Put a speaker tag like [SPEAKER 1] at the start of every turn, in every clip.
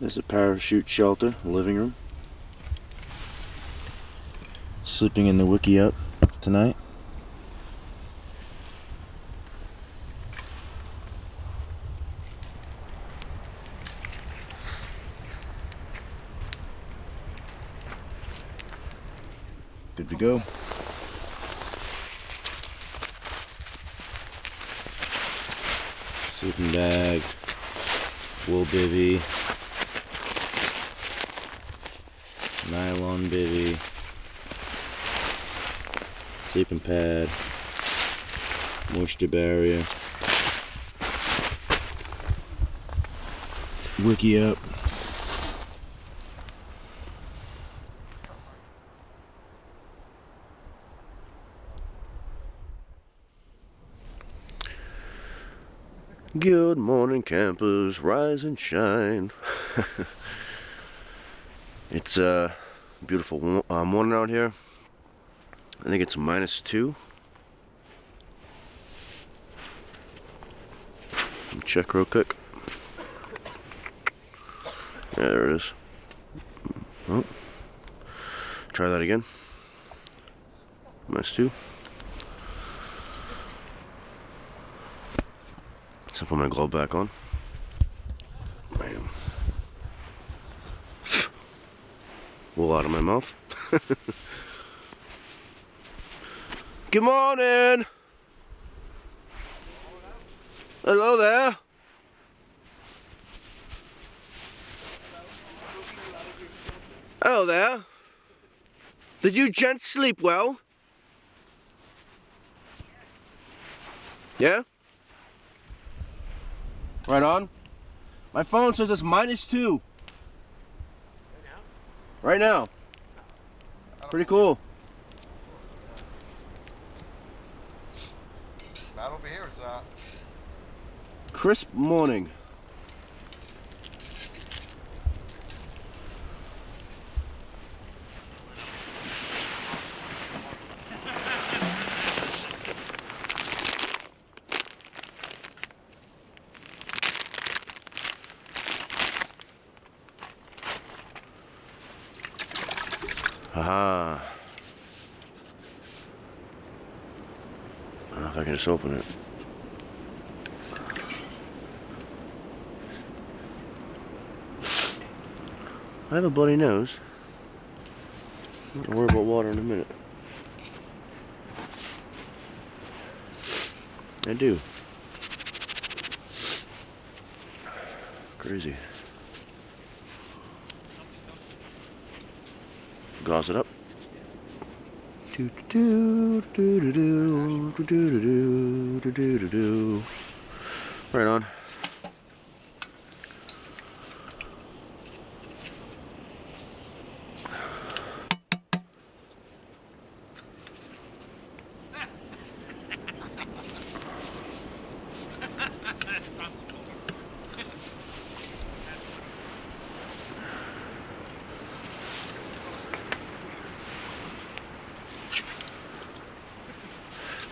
[SPEAKER 1] There's a parachute shelter, living room. Sleeping in the wiki up tonight. Good to go. Sleeping bag, wool bivvy, nylon bivvy, sleeping pad, moisture barrier, wiki up. Good morning, campers, rise and shine. It's a beautiful morning out here. I think it's -2. Check real quick. Yeah, there it is. Oh. Try that again. -2. So put my glove back on. Bam. Wool out of my mouth. Good morning. Hello there. Hello there. Did you gents sleep well? Yeah? Right on. My phone says it's -2. Right now. Pretty cool.
[SPEAKER 2] Not over here, it's
[SPEAKER 1] Crisp morning. Haha. I don't know if I can just open it. I have a bloody nose. I'm gonna worry about water in a minute. I do. Crazy. Gauze it up. Right on.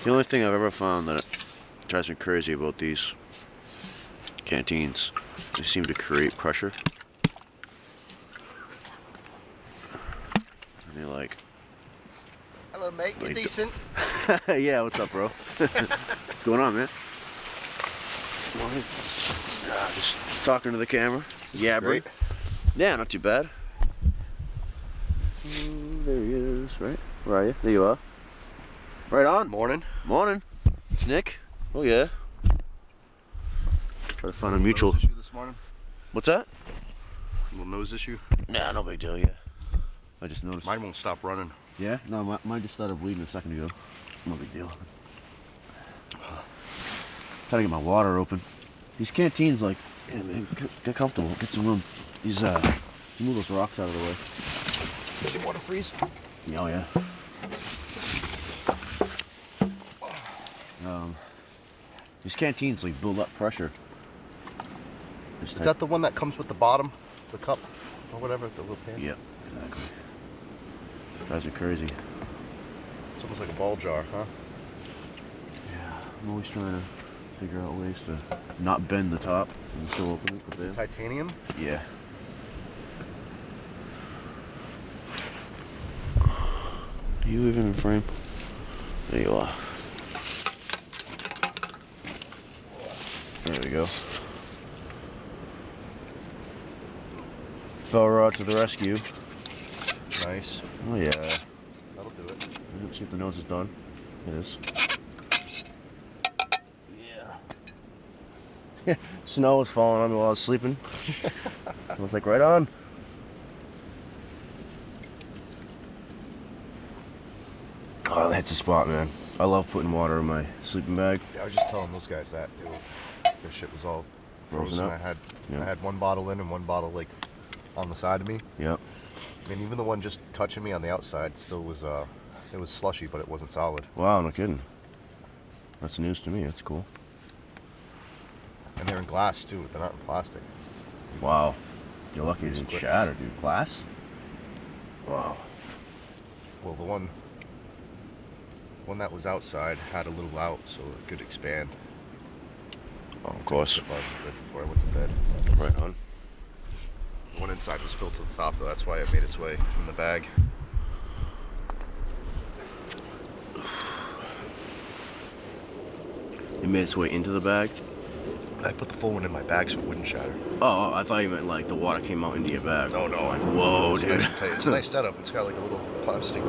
[SPEAKER 1] The only thing I've ever found that drives me crazy about these canteens, they seem to create pressure. And they like...
[SPEAKER 2] Hello mate, you're decent.
[SPEAKER 1] Yeah, what's up, bro? What's going on, man? Just talking to the camera. Yeah, bro. Yeah, not too bad. There he is, right? Where are you? There you are. Right on.
[SPEAKER 2] Morning.
[SPEAKER 1] Morning. It's Nick. Oh yeah. Try to find a mutual.
[SPEAKER 2] Nose issue this morning?
[SPEAKER 1] What's that?
[SPEAKER 2] Little nose issue?
[SPEAKER 1] Nah, no big deal. Yeah. I just noticed.
[SPEAKER 2] Mine won't stop running.
[SPEAKER 1] Yeah? No, mine just started bleeding a second ago. No big deal. Trying to get my water open. These canteens, like, yeah, man, get comfortable. Get some room. These move those rocks out of the way.
[SPEAKER 2] Does your water freeze?
[SPEAKER 1] Oh yeah. These canteens like build up pressure.
[SPEAKER 2] Is that the one that comes with the bottom, the cup, or whatever, the little pan?
[SPEAKER 1] Yep, exactly. Drives me crazy.
[SPEAKER 2] It's almost like a ball jar, huh?
[SPEAKER 1] Yeah, I'm always trying to figure out ways to not bend the top and still open it.
[SPEAKER 2] Is it titanium?
[SPEAKER 1] Yeah. Are you even in frame? There you are. There we go. Fell rod to the rescue.
[SPEAKER 2] Nice.
[SPEAKER 1] Oh yeah.
[SPEAKER 2] That'll do it.
[SPEAKER 1] Let's see if the nose is done. It is. Yeah. Snow was falling on me while I was sleeping. I was like, right on. Oh, that hits the spot, man. I love putting water in my sleeping bag.
[SPEAKER 2] Yeah, I was just telling those guys that the shit was all frozen.
[SPEAKER 1] up.
[SPEAKER 2] I had one bottle in and one bottle like on the side of me.
[SPEAKER 1] Yep.
[SPEAKER 2] And even the one just touching me on the outside still was it was slushy, but it wasn't solid.
[SPEAKER 1] Wow, no kidding. That's news to me. That's cool.
[SPEAKER 2] And they're in glass too. They're not in plastic.
[SPEAKER 1] Wow. You're lucky it didn't shatter, dude. Glass? Wow.
[SPEAKER 2] Well, the one that was outside had a little out, so it could expand.
[SPEAKER 1] Oh, of course.
[SPEAKER 2] Before I went to bed.
[SPEAKER 1] Right on.
[SPEAKER 2] The one inside was filled to the top, though. That's why it made its way in the bag.
[SPEAKER 1] It made its way into the bag?
[SPEAKER 2] I put the full one in my bag so it wouldn't shatter.
[SPEAKER 1] Oh, I thought you meant like the water came out into your bag.
[SPEAKER 2] No.
[SPEAKER 1] Like, whoa,
[SPEAKER 2] it's
[SPEAKER 1] dude.
[SPEAKER 2] Nice and tight. It's a nice setup. It's got like a little plastic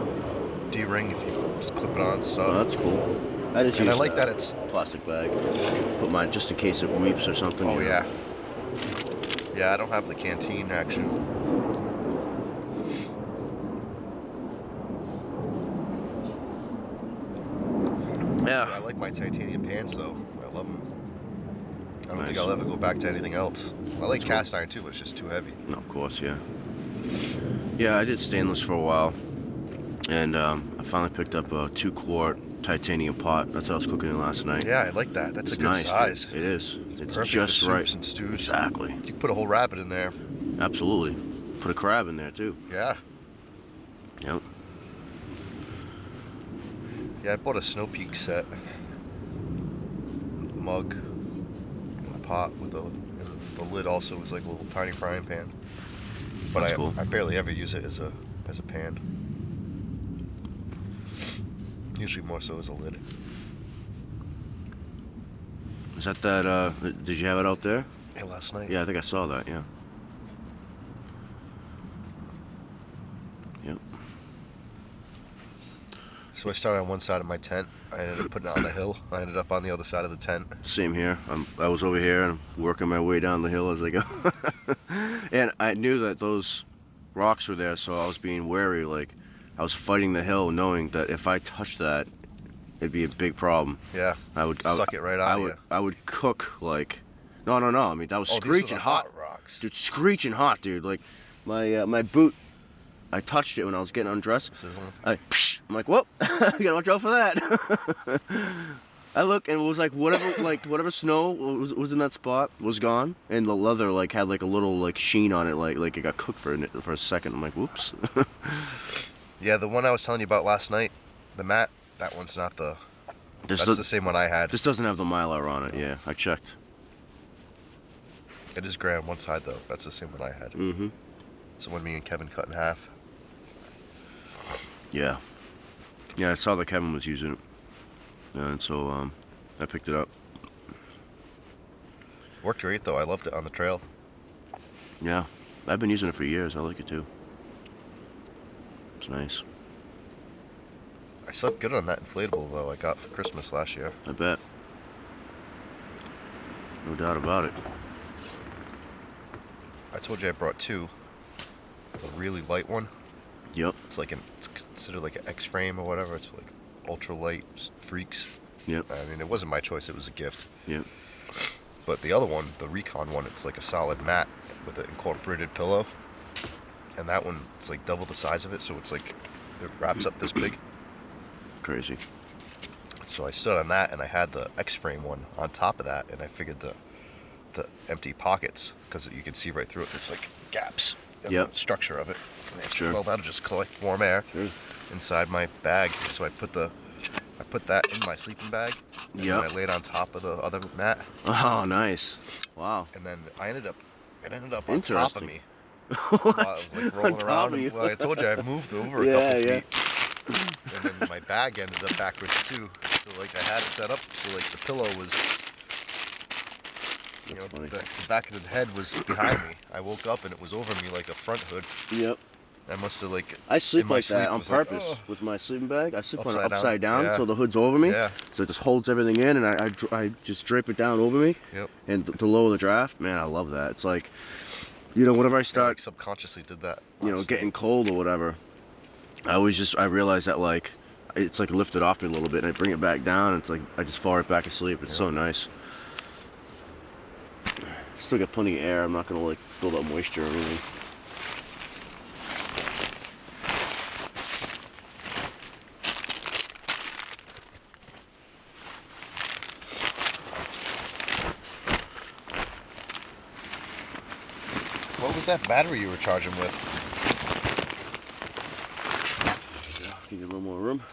[SPEAKER 2] D-ring if you just clip it on and stuff.
[SPEAKER 1] Oh, that's cool. I just
[SPEAKER 2] And I
[SPEAKER 1] use
[SPEAKER 2] like that it's
[SPEAKER 1] plastic bag. Put mine just in case it weeps or something.
[SPEAKER 2] Oh
[SPEAKER 1] you know.
[SPEAKER 2] yeah. Yeah, I don't have the canteen action.
[SPEAKER 1] Yeah.
[SPEAKER 2] I like my titanium pans though. I love them. I don't
[SPEAKER 1] Nice.
[SPEAKER 2] think I'll ever go back to anything else. I like
[SPEAKER 1] That's
[SPEAKER 2] cast iron too, but it's just too heavy.
[SPEAKER 1] No, of course, yeah. Yeah, I did stainless for a while, and I finally picked up a 2-quart titanium pot. That's what I was cooking in last night.
[SPEAKER 2] Yeah, I like that. That's
[SPEAKER 1] It's
[SPEAKER 2] a good
[SPEAKER 1] nice,
[SPEAKER 2] size.
[SPEAKER 1] dude. It is. It's
[SPEAKER 2] Perfect
[SPEAKER 1] just
[SPEAKER 2] for
[SPEAKER 1] right.
[SPEAKER 2] soups and stews.
[SPEAKER 1] Exactly.
[SPEAKER 2] You can put a whole rabbit in there.
[SPEAKER 1] Absolutely. Put a crab in there too.
[SPEAKER 2] Yeah.
[SPEAKER 1] Yep.
[SPEAKER 2] Yeah, I bought a Snow Peak set. Mug and a pot with and the lid also was like a little tiny frying pan. But
[SPEAKER 1] That's cool.
[SPEAKER 2] I barely ever use it as a pan. Usually more so as a lid.
[SPEAKER 1] Is that did you have it out there?
[SPEAKER 2] Yeah, last night.
[SPEAKER 1] Yeah, I think I saw that, yeah. Yep.
[SPEAKER 2] So I started on one side of my tent. I ended up putting it on the hill. I ended up on the other side of the tent.
[SPEAKER 1] Same here. I was over here and I'm working my way down the hill as I go. And I knew that those rocks were there, so I was being wary. Like, I was fighting the hill, knowing that if I touched that, it'd be a big problem.
[SPEAKER 2] Yeah.
[SPEAKER 1] I would
[SPEAKER 2] suck it right out of you.
[SPEAKER 1] I would cook like. No. I mean, that was screeching
[SPEAKER 2] these were the
[SPEAKER 1] hot.
[SPEAKER 2] rocks.
[SPEAKER 1] Dude, screeching hot, dude. Like, my boot. I touched it when I was getting undressed.
[SPEAKER 2] Sizzling.
[SPEAKER 1] I'm like, whoop! You gotta watch out for that. I look and it was like whatever snow was in that spot was gone, and the leather like had like a little like sheen on it, like it got cooked for a second. I'm like, whoops.
[SPEAKER 2] Yeah, the one I was telling you about last night, the mat. That one's not the. That's the same one I had.
[SPEAKER 1] This doesn't have the Mylar on it. Yeah, I checked.
[SPEAKER 2] It is gray on one side though. That's the same one I had.
[SPEAKER 1] Mm-hmm.
[SPEAKER 2] It's the one me and Kevin cut in half.
[SPEAKER 1] Yeah. Yeah, I saw that Kevin was using it, and so I picked it up.
[SPEAKER 2] Worked great though. I loved it on the trail.
[SPEAKER 1] Yeah, I've been using it for years. I like it too. It's nice.
[SPEAKER 2] I slept good on that inflatable though I got for Christmas last year.
[SPEAKER 1] I bet. No doubt about it.
[SPEAKER 2] I told you I brought two. A really light one.
[SPEAKER 1] Yep.
[SPEAKER 2] It's considered like an X-frame or whatever. It's for like ultra light freaks.
[SPEAKER 1] Yep.
[SPEAKER 2] I mean, it wasn't my choice. It was a gift.
[SPEAKER 1] Yep.
[SPEAKER 2] But the other one, the Recon one, it's like a solid mat with an incorporated pillow. And that one, it's like double the size of it, so it's like it wraps up this big.
[SPEAKER 1] Crazy.
[SPEAKER 2] So I stood on that, and I had the X-frame one on top of that, and I figured the empty pockets, because you can see right through it. There's like gaps in the structure of it. And I said,
[SPEAKER 1] Sure.
[SPEAKER 2] well, that'll just collect warm air inside my bag. So I put that in my sleeping bag. And then I laid on top of the other mat.
[SPEAKER 1] Oh, nice. Wow.
[SPEAKER 2] And then it ended up on top of me.
[SPEAKER 1] What?
[SPEAKER 2] While I was like rolling
[SPEAKER 1] On top
[SPEAKER 2] around.
[SPEAKER 1] of you.
[SPEAKER 2] Well, I told you I moved over a couple feet. And then my bag ended up backwards too. So like I had it set up so like the pillow was, you know, the back of the head was behind me. I woke up and it was over me like a front hood.
[SPEAKER 1] Yep.
[SPEAKER 2] I must have like.
[SPEAKER 1] I sleep
[SPEAKER 2] in my
[SPEAKER 1] like that on
[SPEAKER 2] was like,
[SPEAKER 1] purpose
[SPEAKER 2] "Oh."
[SPEAKER 1] with my sleeping bag. I sleep on it
[SPEAKER 2] Upside down.
[SPEAKER 1] upside down,
[SPEAKER 2] Yeah.
[SPEAKER 1] so the hood's over me.
[SPEAKER 2] Yeah.
[SPEAKER 1] So it just holds everything in, and I just drape it down over me.
[SPEAKER 2] Yep.
[SPEAKER 1] And to lower the draft, man, I love that. It's like, you know, whenever I
[SPEAKER 2] I
[SPEAKER 1] start,
[SPEAKER 2] like subconsciously did that.
[SPEAKER 1] you know,
[SPEAKER 2] last
[SPEAKER 1] getting
[SPEAKER 2] night.
[SPEAKER 1] cold or whatever, I realize that like, it's like lifted off me a little bit, and I bring it back down, and it's like I just fall right back asleep. It's so nice. Still got plenty of air. I'm not gonna like build up moisture or anything.
[SPEAKER 2] What was that battery you were charging with?
[SPEAKER 1] Give you a little more room.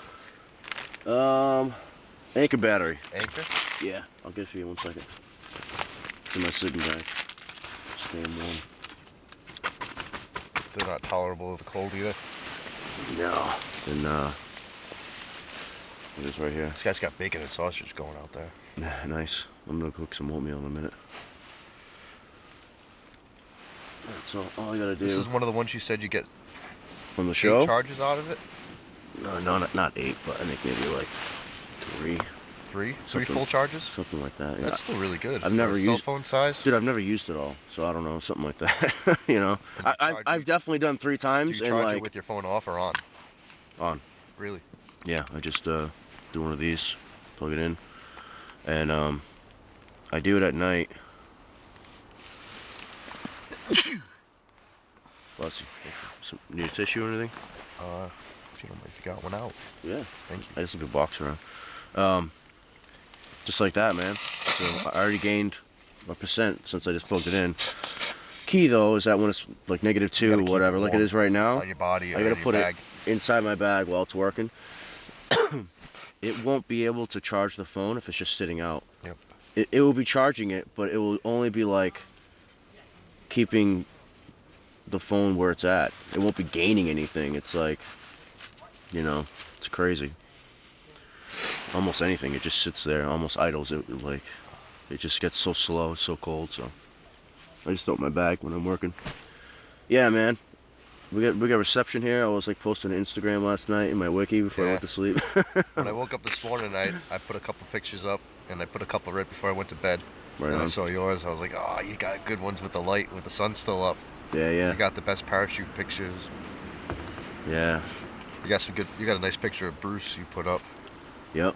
[SPEAKER 1] Anchor battery.
[SPEAKER 2] Anchor?
[SPEAKER 1] Yeah, I'll get it for you in 1 second. It's in my sleeping bag. Staying warm.
[SPEAKER 2] They're not tolerable of the cold either.
[SPEAKER 1] No. Then it is right here.
[SPEAKER 2] This guy's got bacon and sausage going out there.
[SPEAKER 1] Nice. I'm gonna cook some oatmeal in a minute. So all I gotta do.
[SPEAKER 2] This is one of the ones you said you get
[SPEAKER 1] from the show.
[SPEAKER 2] 8 charges out of it?
[SPEAKER 1] No, not 8, but I think maybe like 3.
[SPEAKER 2] 3
[SPEAKER 1] Something-
[SPEAKER 2] full charges?
[SPEAKER 1] Something like that. Yeah.
[SPEAKER 2] That's still really good.
[SPEAKER 1] I've never
[SPEAKER 2] for a
[SPEAKER 1] used-
[SPEAKER 2] cell phone size.
[SPEAKER 1] Dude, I've never used it all, so I don't know, something like that. You know,
[SPEAKER 2] And you
[SPEAKER 1] I've definitely done 3
[SPEAKER 2] Do
[SPEAKER 1] times
[SPEAKER 2] you
[SPEAKER 1] and
[SPEAKER 2] charge
[SPEAKER 1] like
[SPEAKER 2] it with your phone off or on?
[SPEAKER 1] on.
[SPEAKER 2] Really?
[SPEAKER 1] Yeah, I just do one of these, plug it in, and I do it at night. Bless you. Some, need a tissue or anything?
[SPEAKER 2] If you don't mind, if you got one out.
[SPEAKER 1] Yeah.
[SPEAKER 2] Thank you.
[SPEAKER 1] I just leave a box around. Just like that, man. So I already gained a percent since I just plugged it in. Key though is that when it's like
[SPEAKER 2] You gotta
[SPEAKER 1] -2,
[SPEAKER 2] keep
[SPEAKER 1] whatever,
[SPEAKER 2] it
[SPEAKER 1] like it
[SPEAKER 2] warm
[SPEAKER 1] is right now,
[SPEAKER 2] on your body or
[SPEAKER 1] I gotta
[SPEAKER 2] in
[SPEAKER 1] put
[SPEAKER 2] your
[SPEAKER 1] it
[SPEAKER 2] bag.
[SPEAKER 1] inside my bag while it's working. It won't be able to charge the phone if it's just sitting out.
[SPEAKER 2] Yep.
[SPEAKER 1] It will be charging it, but it will only be like keeping the phone where it's at. It won't be gaining anything. It's like, you know, it's crazy. Almost anything, it just sits there, almost idles. It just gets so slow, so cold. So I just throw it in my bag when I'm working. Yeah, man. We got reception here. I was like posting on Instagram last night in my wiki before I went to sleep.
[SPEAKER 2] When I woke up this morning, I put a couple pictures up, and I put a couple right before I went to bed.
[SPEAKER 1] Right
[SPEAKER 2] and I
[SPEAKER 1] on.
[SPEAKER 2] saw yours. I was like, oh, you got good ones with the light, with the sun still up.
[SPEAKER 1] Yeah,
[SPEAKER 2] You
[SPEAKER 1] yeah,
[SPEAKER 2] got the best parachute pictures.
[SPEAKER 1] yeah.
[SPEAKER 2] You got some good. You got a nice picture of Bruce you put up.
[SPEAKER 1] Yep.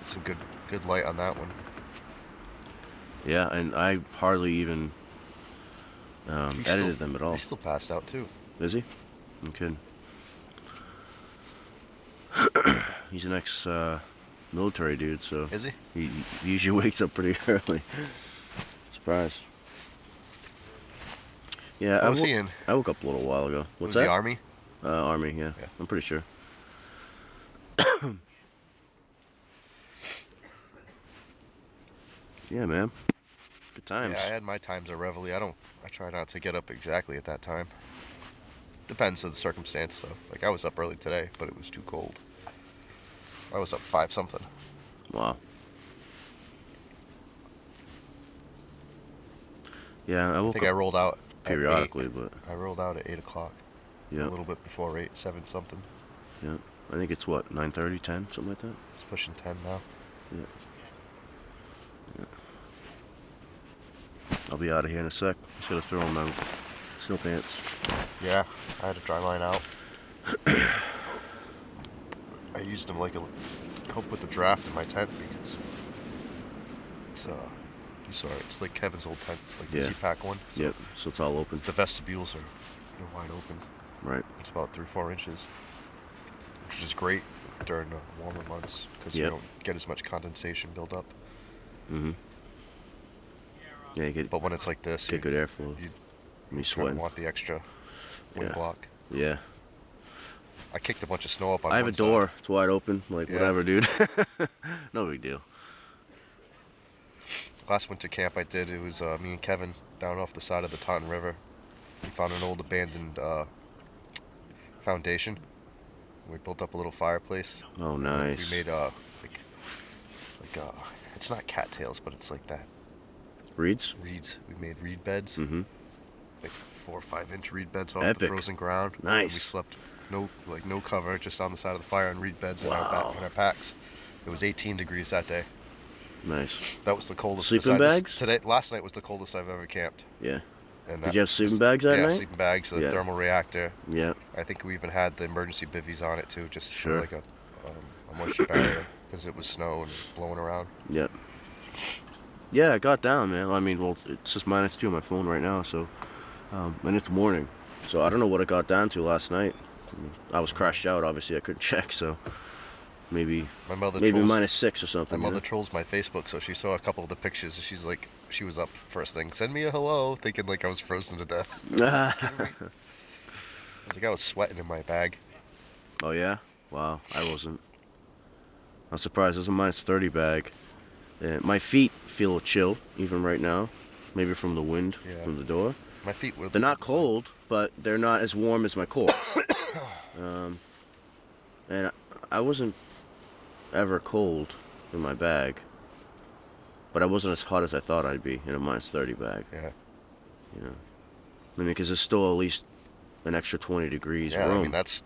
[SPEAKER 2] Some good light on that one.
[SPEAKER 1] Yeah, and I hardly even
[SPEAKER 2] He's
[SPEAKER 1] edited
[SPEAKER 2] still-
[SPEAKER 1] them at all.
[SPEAKER 2] He's still passed out too.
[SPEAKER 1] Is he? I'm kidding. He's an ex military dude, so
[SPEAKER 2] Is he?
[SPEAKER 1] he usually wakes up pretty early. Surprise. Yeah,
[SPEAKER 2] What was he in?
[SPEAKER 1] I woke up a little while ago. What's
[SPEAKER 2] Was
[SPEAKER 1] that?
[SPEAKER 2] he Army?
[SPEAKER 1] Army, yeah.
[SPEAKER 2] Yeah.
[SPEAKER 1] I'm pretty sure. Yeah, man. Good times.
[SPEAKER 2] Yeah, I had my times at Reveille. I try not to get up exactly at that time. Depends on the circumstance, though. Like I was up early today, but it was too cold. I was up 5 something.
[SPEAKER 1] Wow. Yeah, I
[SPEAKER 2] I
[SPEAKER 1] woke
[SPEAKER 2] think I
[SPEAKER 1] up
[SPEAKER 2] rolled out at
[SPEAKER 1] periodically, but
[SPEAKER 2] 8. I rolled out at 8 o'clock.
[SPEAKER 1] yeah,
[SPEAKER 2] A little bit before 8, 7 something.
[SPEAKER 1] yeah. I think it's what, 9:30, 10, something like that.
[SPEAKER 2] It's pushing 10 now.
[SPEAKER 1] I'll be out of here in a sec. Just gotta throw on my snow pants.
[SPEAKER 2] Yeah, I had to dry mine out. I used them like a help with the draft in my tent because it's you saw it. It's like Kevin's old tent, like the
[SPEAKER 1] Yeah.
[SPEAKER 2] Z-Pack one. So
[SPEAKER 1] Yep, so it's all open.
[SPEAKER 2] the vestibules they're wide open.
[SPEAKER 1] Right.
[SPEAKER 2] It's about 3-4 inches, which is great during the warmer months because you
[SPEAKER 1] Yep.
[SPEAKER 2] don't get as much condensation build up.
[SPEAKER 1] Mm-hmm. Yeah, you
[SPEAKER 2] But when it's like this,
[SPEAKER 1] get good airflow.
[SPEAKER 2] you
[SPEAKER 1] You
[SPEAKER 2] kind of
[SPEAKER 1] sweating.
[SPEAKER 2] want the extra wind
[SPEAKER 1] Yeah.
[SPEAKER 2] block.
[SPEAKER 1] Yeah.
[SPEAKER 2] I kicked a bunch of snow up on
[SPEAKER 1] I have a
[SPEAKER 2] one side.
[SPEAKER 1] door. It's wide open. Like,
[SPEAKER 2] Yeah.
[SPEAKER 1] whatever, dude. No big deal.
[SPEAKER 2] Last winter camp I did, it was me and Kevin down off the side of the Taunton River. We found an old abandoned foundation, We built up a little fireplace.
[SPEAKER 1] Oh,
[SPEAKER 2] And
[SPEAKER 1] nice.
[SPEAKER 2] we made it's not cattails, but it's like that.
[SPEAKER 1] Reeds?
[SPEAKER 2] Reeds. We made reed beds.
[SPEAKER 1] Mm-hmm.
[SPEAKER 2] Like 4 or 5 inch reed beds off
[SPEAKER 1] Epic.
[SPEAKER 2] the frozen ground.
[SPEAKER 1] Nice.
[SPEAKER 2] And we slept no cover, just on the side of the fire on reed beds
[SPEAKER 1] Wow.
[SPEAKER 2] in our packs. It was 18 degrees that day.
[SPEAKER 1] Nice.
[SPEAKER 2] That was the coldest.
[SPEAKER 1] Sleeping bags?
[SPEAKER 2] Last night was the coldest I've ever camped.
[SPEAKER 1] Yeah.
[SPEAKER 2] And
[SPEAKER 1] Did you have sleeping bags that night?
[SPEAKER 2] Yeah, sleeping bags, the thermal reactor.
[SPEAKER 1] Yeah.
[SPEAKER 2] I think we even had the emergency bivvies on it too, just
[SPEAKER 1] Sure.
[SPEAKER 2] for like a moisture barrier, because it was snow and blowing around.
[SPEAKER 1] Yep. Yeah, it got down, man. I mean, well, it's just -2 on my phone right now, so, and it's morning, so I don't know what it got down to last night. I was crashed out, obviously I couldn't check, so maybe -6 or something.
[SPEAKER 2] My mother trolls my Facebook, so she saw a couple of the pictures, and she's like, she was up first thing, send me a hello, thinking like I was frozen to death. I was sweating in my bag.
[SPEAKER 1] Oh yeah? Wow, I wasn't. I'm surprised. There's a -30 bag. And my feet feel a chill even right now, maybe from the wind from the door.
[SPEAKER 2] My feet were.
[SPEAKER 1] They're not cold, but they're not as warm as my core. And I wasn't ever cold in my bag, but I wasn't as hot as I thought I'd be in a -30 bag.
[SPEAKER 2] Yeah.
[SPEAKER 1] You know, I mean, because there's still at least an extra 20 degrees
[SPEAKER 2] Yeah,
[SPEAKER 1] room.
[SPEAKER 2] I mean that's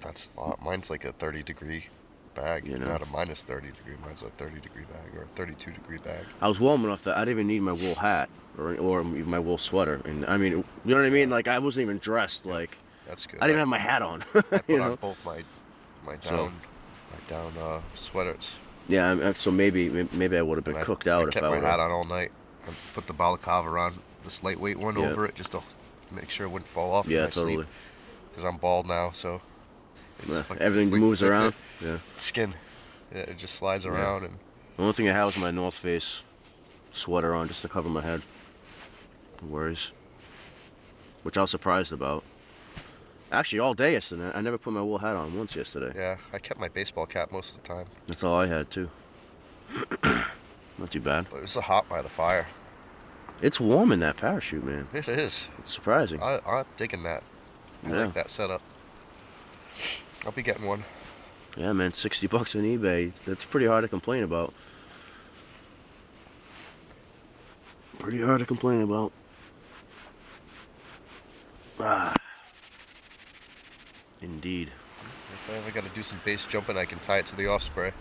[SPEAKER 2] a lot. Mine's like a 30-degree bag,
[SPEAKER 1] You know.
[SPEAKER 2] not a -30 degree. Mine's a 30-degree bag or a 32-degree bag.
[SPEAKER 1] I was warm enough that I didn't even need my wool hat or even my wool sweater. And I mean, you know what I mean? Like I wasn't even dressed. Like
[SPEAKER 2] That's good.
[SPEAKER 1] I didn't even have my hat on.
[SPEAKER 2] I put
[SPEAKER 1] you
[SPEAKER 2] on
[SPEAKER 1] know?
[SPEAKER 2] both my down sweaters.
[SPEAKER 1] Yeah, so maybe I would have been cooked out
[SPEAKER 2] I kept
[SPEAKER 1] if I
[SPEAKER 2] my
[SPEAKER 1] would
[SPEAKER 2] hat on all night. I put the balaclava on, this lightweight one
[SPEAKER 1] Yeah.
[SPEAKER 2] over it, just to make sure it wouldn't fall off.
[SPEAKER 1] Yeah,
[SPEAKER 2] in my
[SPEAKER 1] totally.
[SPEAKER 2] sleep. Because I'm bald now, so
[SPEAKER 1] Everything moves
[SPEAKER 2] fits
[SPEAKER 1] around.
[SPEAKER 2] it.
[SPEAKER 1] Yeah.
[SPEAKER 2] Skin, yeah, it just slides around and.
[SPEAKER 1] The only thing I had was my North Face sweater on just to cover my head. No worries. Which I was surprised about. Actually, all day yesterday. I never put my wool hat on once yesterday.
[SPEAKER 2] Yeah, I kept my baseball cap most of the time.
[SPEAKER 1] That's all I had too. Not too bad.
[SPEAKER 2] But it was so hot by the fire.
[SPEAKER 1] It's warm in that parachute, man.
[SPEAKER 2] It is.
[SPEAKER 1] It's surprising.
[SPEAKER 2] I'm digging that. I
[SPEAKER 1] Yeah.
[SPEAKER 2] like that setup. I'll be getting one.
[SPEAKER 1] Yeah, man, $60 on eBay. That's pretty hard to complain about. Pretty hard to complain about. Ah. Indeed.
[SPEAKER 2] If I ever got to do some base jumping, I can tie it to the Osprey.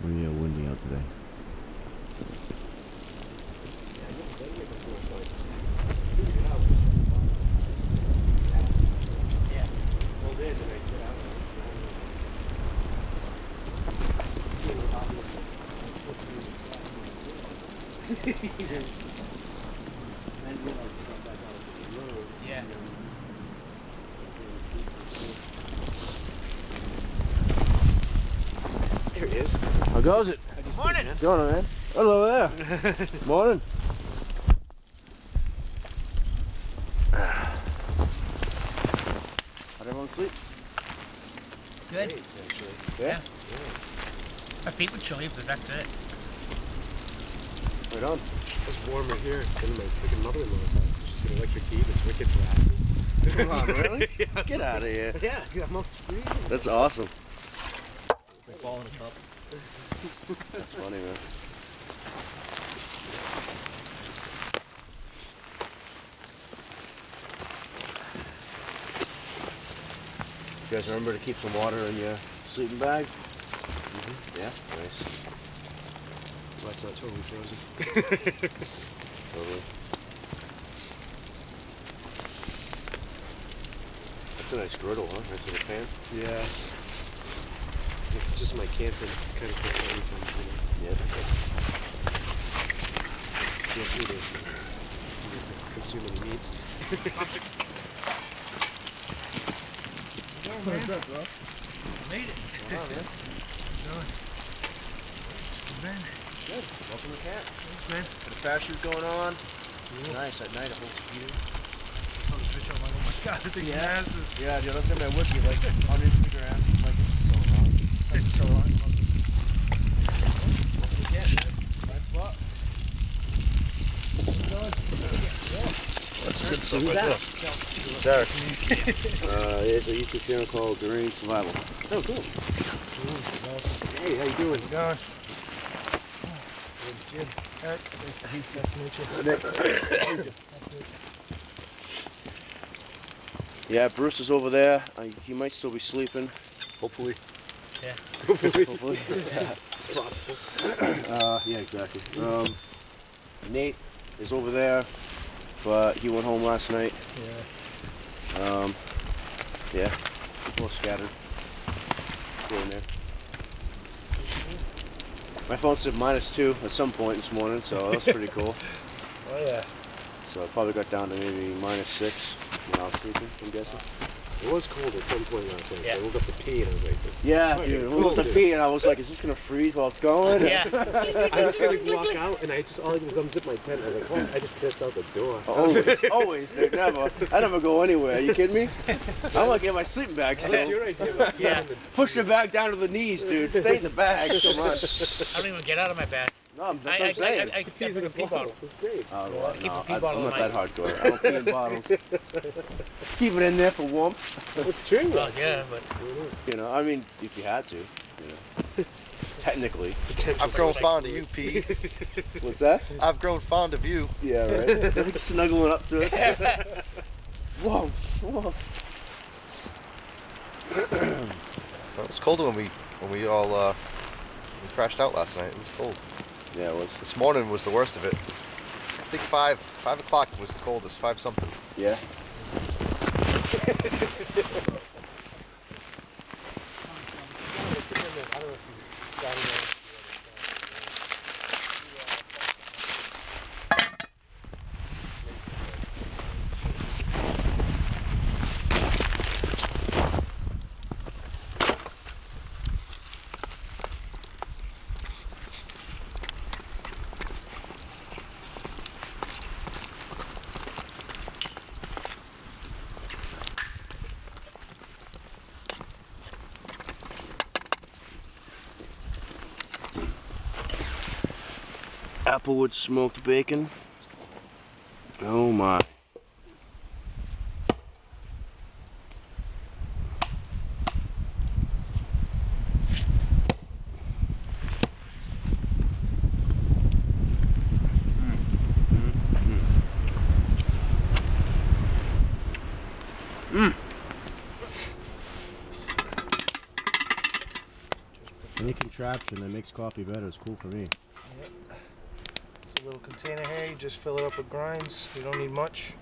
[SPEAKER 1] Yeah, windy out today.
[SPEAKER 3] Yeah.
[SPEAKER 4] There it is.
[SPEAKER 1] How goes it?
[SPEAKER 3] Morning.
[SPEAKER 1] What's going on, man? Hello there. Morning. How'd everyone sleep?
[SPEAKER 3] Good.
[SPEAKER 1] Yeah?
[SPEAKER 3] My feet were chilly, but that's it.
[SPEAKER 1] Right on.
[SPEAKER 4] It's warmer here than my freaking mother-in-law's house. She's got electric heat. It's wicked drafty.
[SPEAKER 1] Come on, really?
[SPEAKER 4] Yeah,
[SPEAKER 1] Get out of here.
[SPEAKER 4] Yeah, I'm almost freezing.
[SPEAKER 1] That's awesome.
[SPEAKER 4] I fall in a cup.
[SPEAKER 1] That's funny, man. You guys remember to keep some water in your sleeping bag? Yeah, nice.
[SPEAKER 4] Well, it's not totally frozen.
[SPEAKER 1] Totally. That's a nice griddle, huh? Nice little pan.
[SPEAKER 4] Yeah. It's just my camping kind of cooks everything, you know.
[SPEAKER 1] Yeah.
[SPEAKER 4] Feel free to consume any meats.
[SPEAKER 3] What's up, bro? Made it.
[SPEAKER 1] Wow, man.
[SPEAKER 3] Good.
[SPEAKER 1] Good. Welcome to camp.
[SPEAKER 3] Thanks, man.
[SPEAKER 1] Bit of parachute going on. Nice at night. I hope you.
[SPEAKER 3] I saw this picture. I'm like, oh my god, this thing's massive.
[SPEAKER 1] Yeah, dude. I'll send me a wiki like on Instagram. Like this is so long.
[SPEAKER 3] This is so long.
[SPEAKER 1] Welcome to camp, man. Nice spot.
[SPEAKER 2] That's good stuff
[SPEAKER 1] Who's
[SPEAKER 2] right
[SPEAKER 1] that?
[SPEAKER 2] there. It's Eric.
[SPEAKER 1] There's a YouTube channel called Nativesurvival. Oh, cool. Hey, how you doing?
[SPEAKER 3] Going. Jim. Eric, nice to meet you.
[SPEAKER 1] Yeah, Bruce is over there. He might still be sleeping.
[SPEAKER 2] Hopefully.
[SPEAKER 3] Yeah.
[SPEAKER 1] Hopefully. Yeah, exactly. Nate is over there, but he went home last night.
[SPEAKER 3] Yeah.
[SPEAKER 1] Yeah, people are scattered here and there. My phone said -2 at some point this morning, so that's pretty cool.
[SPEAKER 3] Oh yeah.
[SPEAKER 1] So I probably got down to maybe -6 when I was sleeping, I'm guessing.
[SPEAKER 4] It was cold at some point last night.
[SPEAKER 3] Yeah.
[SPEAKER 4] I woke up to pee and I was like,
[SPEAKER 1] Yeah,
[SPEAKER 4] Oh,
[SPEAKER 1] dude,
[SPEAKER 4] you're
[SPEAKER 1] we looked
[SPEAKER 4] cool,
[SPEAKER 1] at pee and I was like, is this gonna freeze while it's going?
[SPEAKER 3] Yeah.
[SPEAKER 4] I was gonna walk out and all I did was unzip my tent. I was like, what? I just pissed out the door.
[SPEAKER 1] Always, dude, never. I never go anywhere. Are you kidding me? I'm gonna get my sleeping bag
[SPEAKER 4] That's
[SPEAKER 1] still.
[SPEAKER 4] your idea. About
[SPEAKER 3] Yeah.
[SPEAKER 1] Push the bag down to the knees, dude. Stay in the bag. Come on.
[SPEAKER 3] I don't even get out of my bag.
[SPEAKER 1] No, that's what I'm saying.
[SPEAKER 3] I
[SPEAKER 4] Peas
[SPEAKER 3] bring
[SPEAKER 4] in
[SPEAKER 3] a
[SPEAKER 4] a
[SPEAKER 3] pee bottle.
[SPEAKER 4] It's great.
[SPEAKER 1] Oh, well,
[SPEAKER 3] Keep
[SPEAKER 1] no,
[SPEAKER 3] a pee bottle
[SPEAKER 1] I'm
[SPEAKER 3] in
[SPEAKER 1] not
[SPEAKER 3] my-
[SPEAKER 1] that hardcore. I don't pee in bottles. Keep it in there for warmth.
[SPEAKER 4] It's true.
[SPEAKER 3] Well, yeah, but
[SPEAKER 1] You know, I mean, if you had to, you know. Technically.
[SPEAKER 2] I've grown fond of you, Pete.
[SPEAKER 1] What's that?
[SPEAKER 2] I've grown fond of you.
[SPEAKER 1] Yeah, right. Snuggling up to it. Whoa, whoa.
[SPEAKER 2] It was colder when we all we crashed out last night. It was cold.
[SPEAKER 1] Yeah, it was.
[SPEAKER 2] This morning was the worst of it. I think 5 o'clock was the coldest. 5 something.
[SPEAKER 1] Yeah. Applewood smoked bacon. Oh my. Any contraption that makes coffee better is cool for me.
[SPEAKER 5] It's a little container here, you just fill it up with grinds. You don't need much.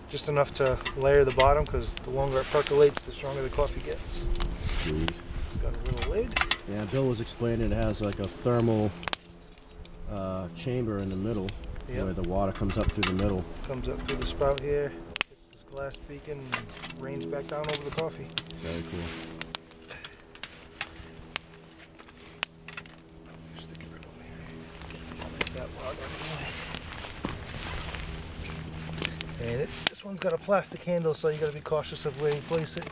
[SPEAKER 5] Just enough to layer the bottom because the longer it percolates, the stronger the coffee gets.
[SPEAKER 1] Sweet.
[SPEAKER 5] It's got a little lid.
[SPEAKER 1] Yeah, Bill was explaining it has like a thermal chamber in the middle
[SPEAKER 5] Yep.
[SPEAKER 1] where the water comes up through the middle.
[SPEAKER 5] Comes up through the spout here, hits this glass beacon, and rains back down over the coffee.
[SPEAKER 1] Very cool.
[SPEAKER 5] Stick it right over here. I'll make that log anyway. And this one's got a plastic handle, so you gotta be cautious of where you place it.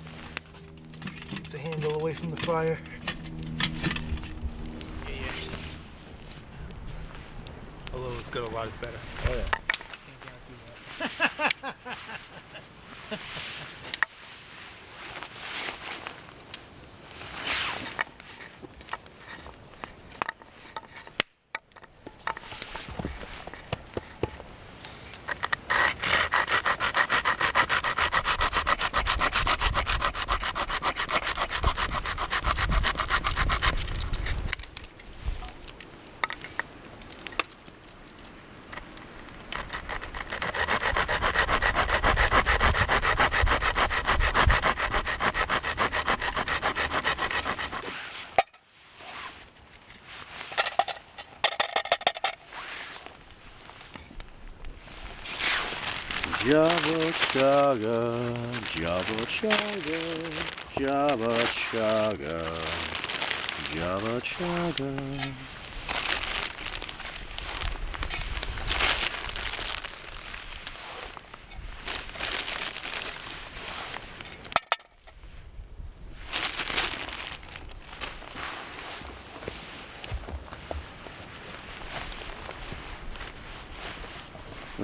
[SPEAKER 5] Keep the handle away from the fire.
[SPEAKER 3] a little good, a lot is better.
[SPEAKER 5] Oh yeah.
[SPEAKER 1] Java Chaga, Java Chaga, Java Chaga, Java Chaga.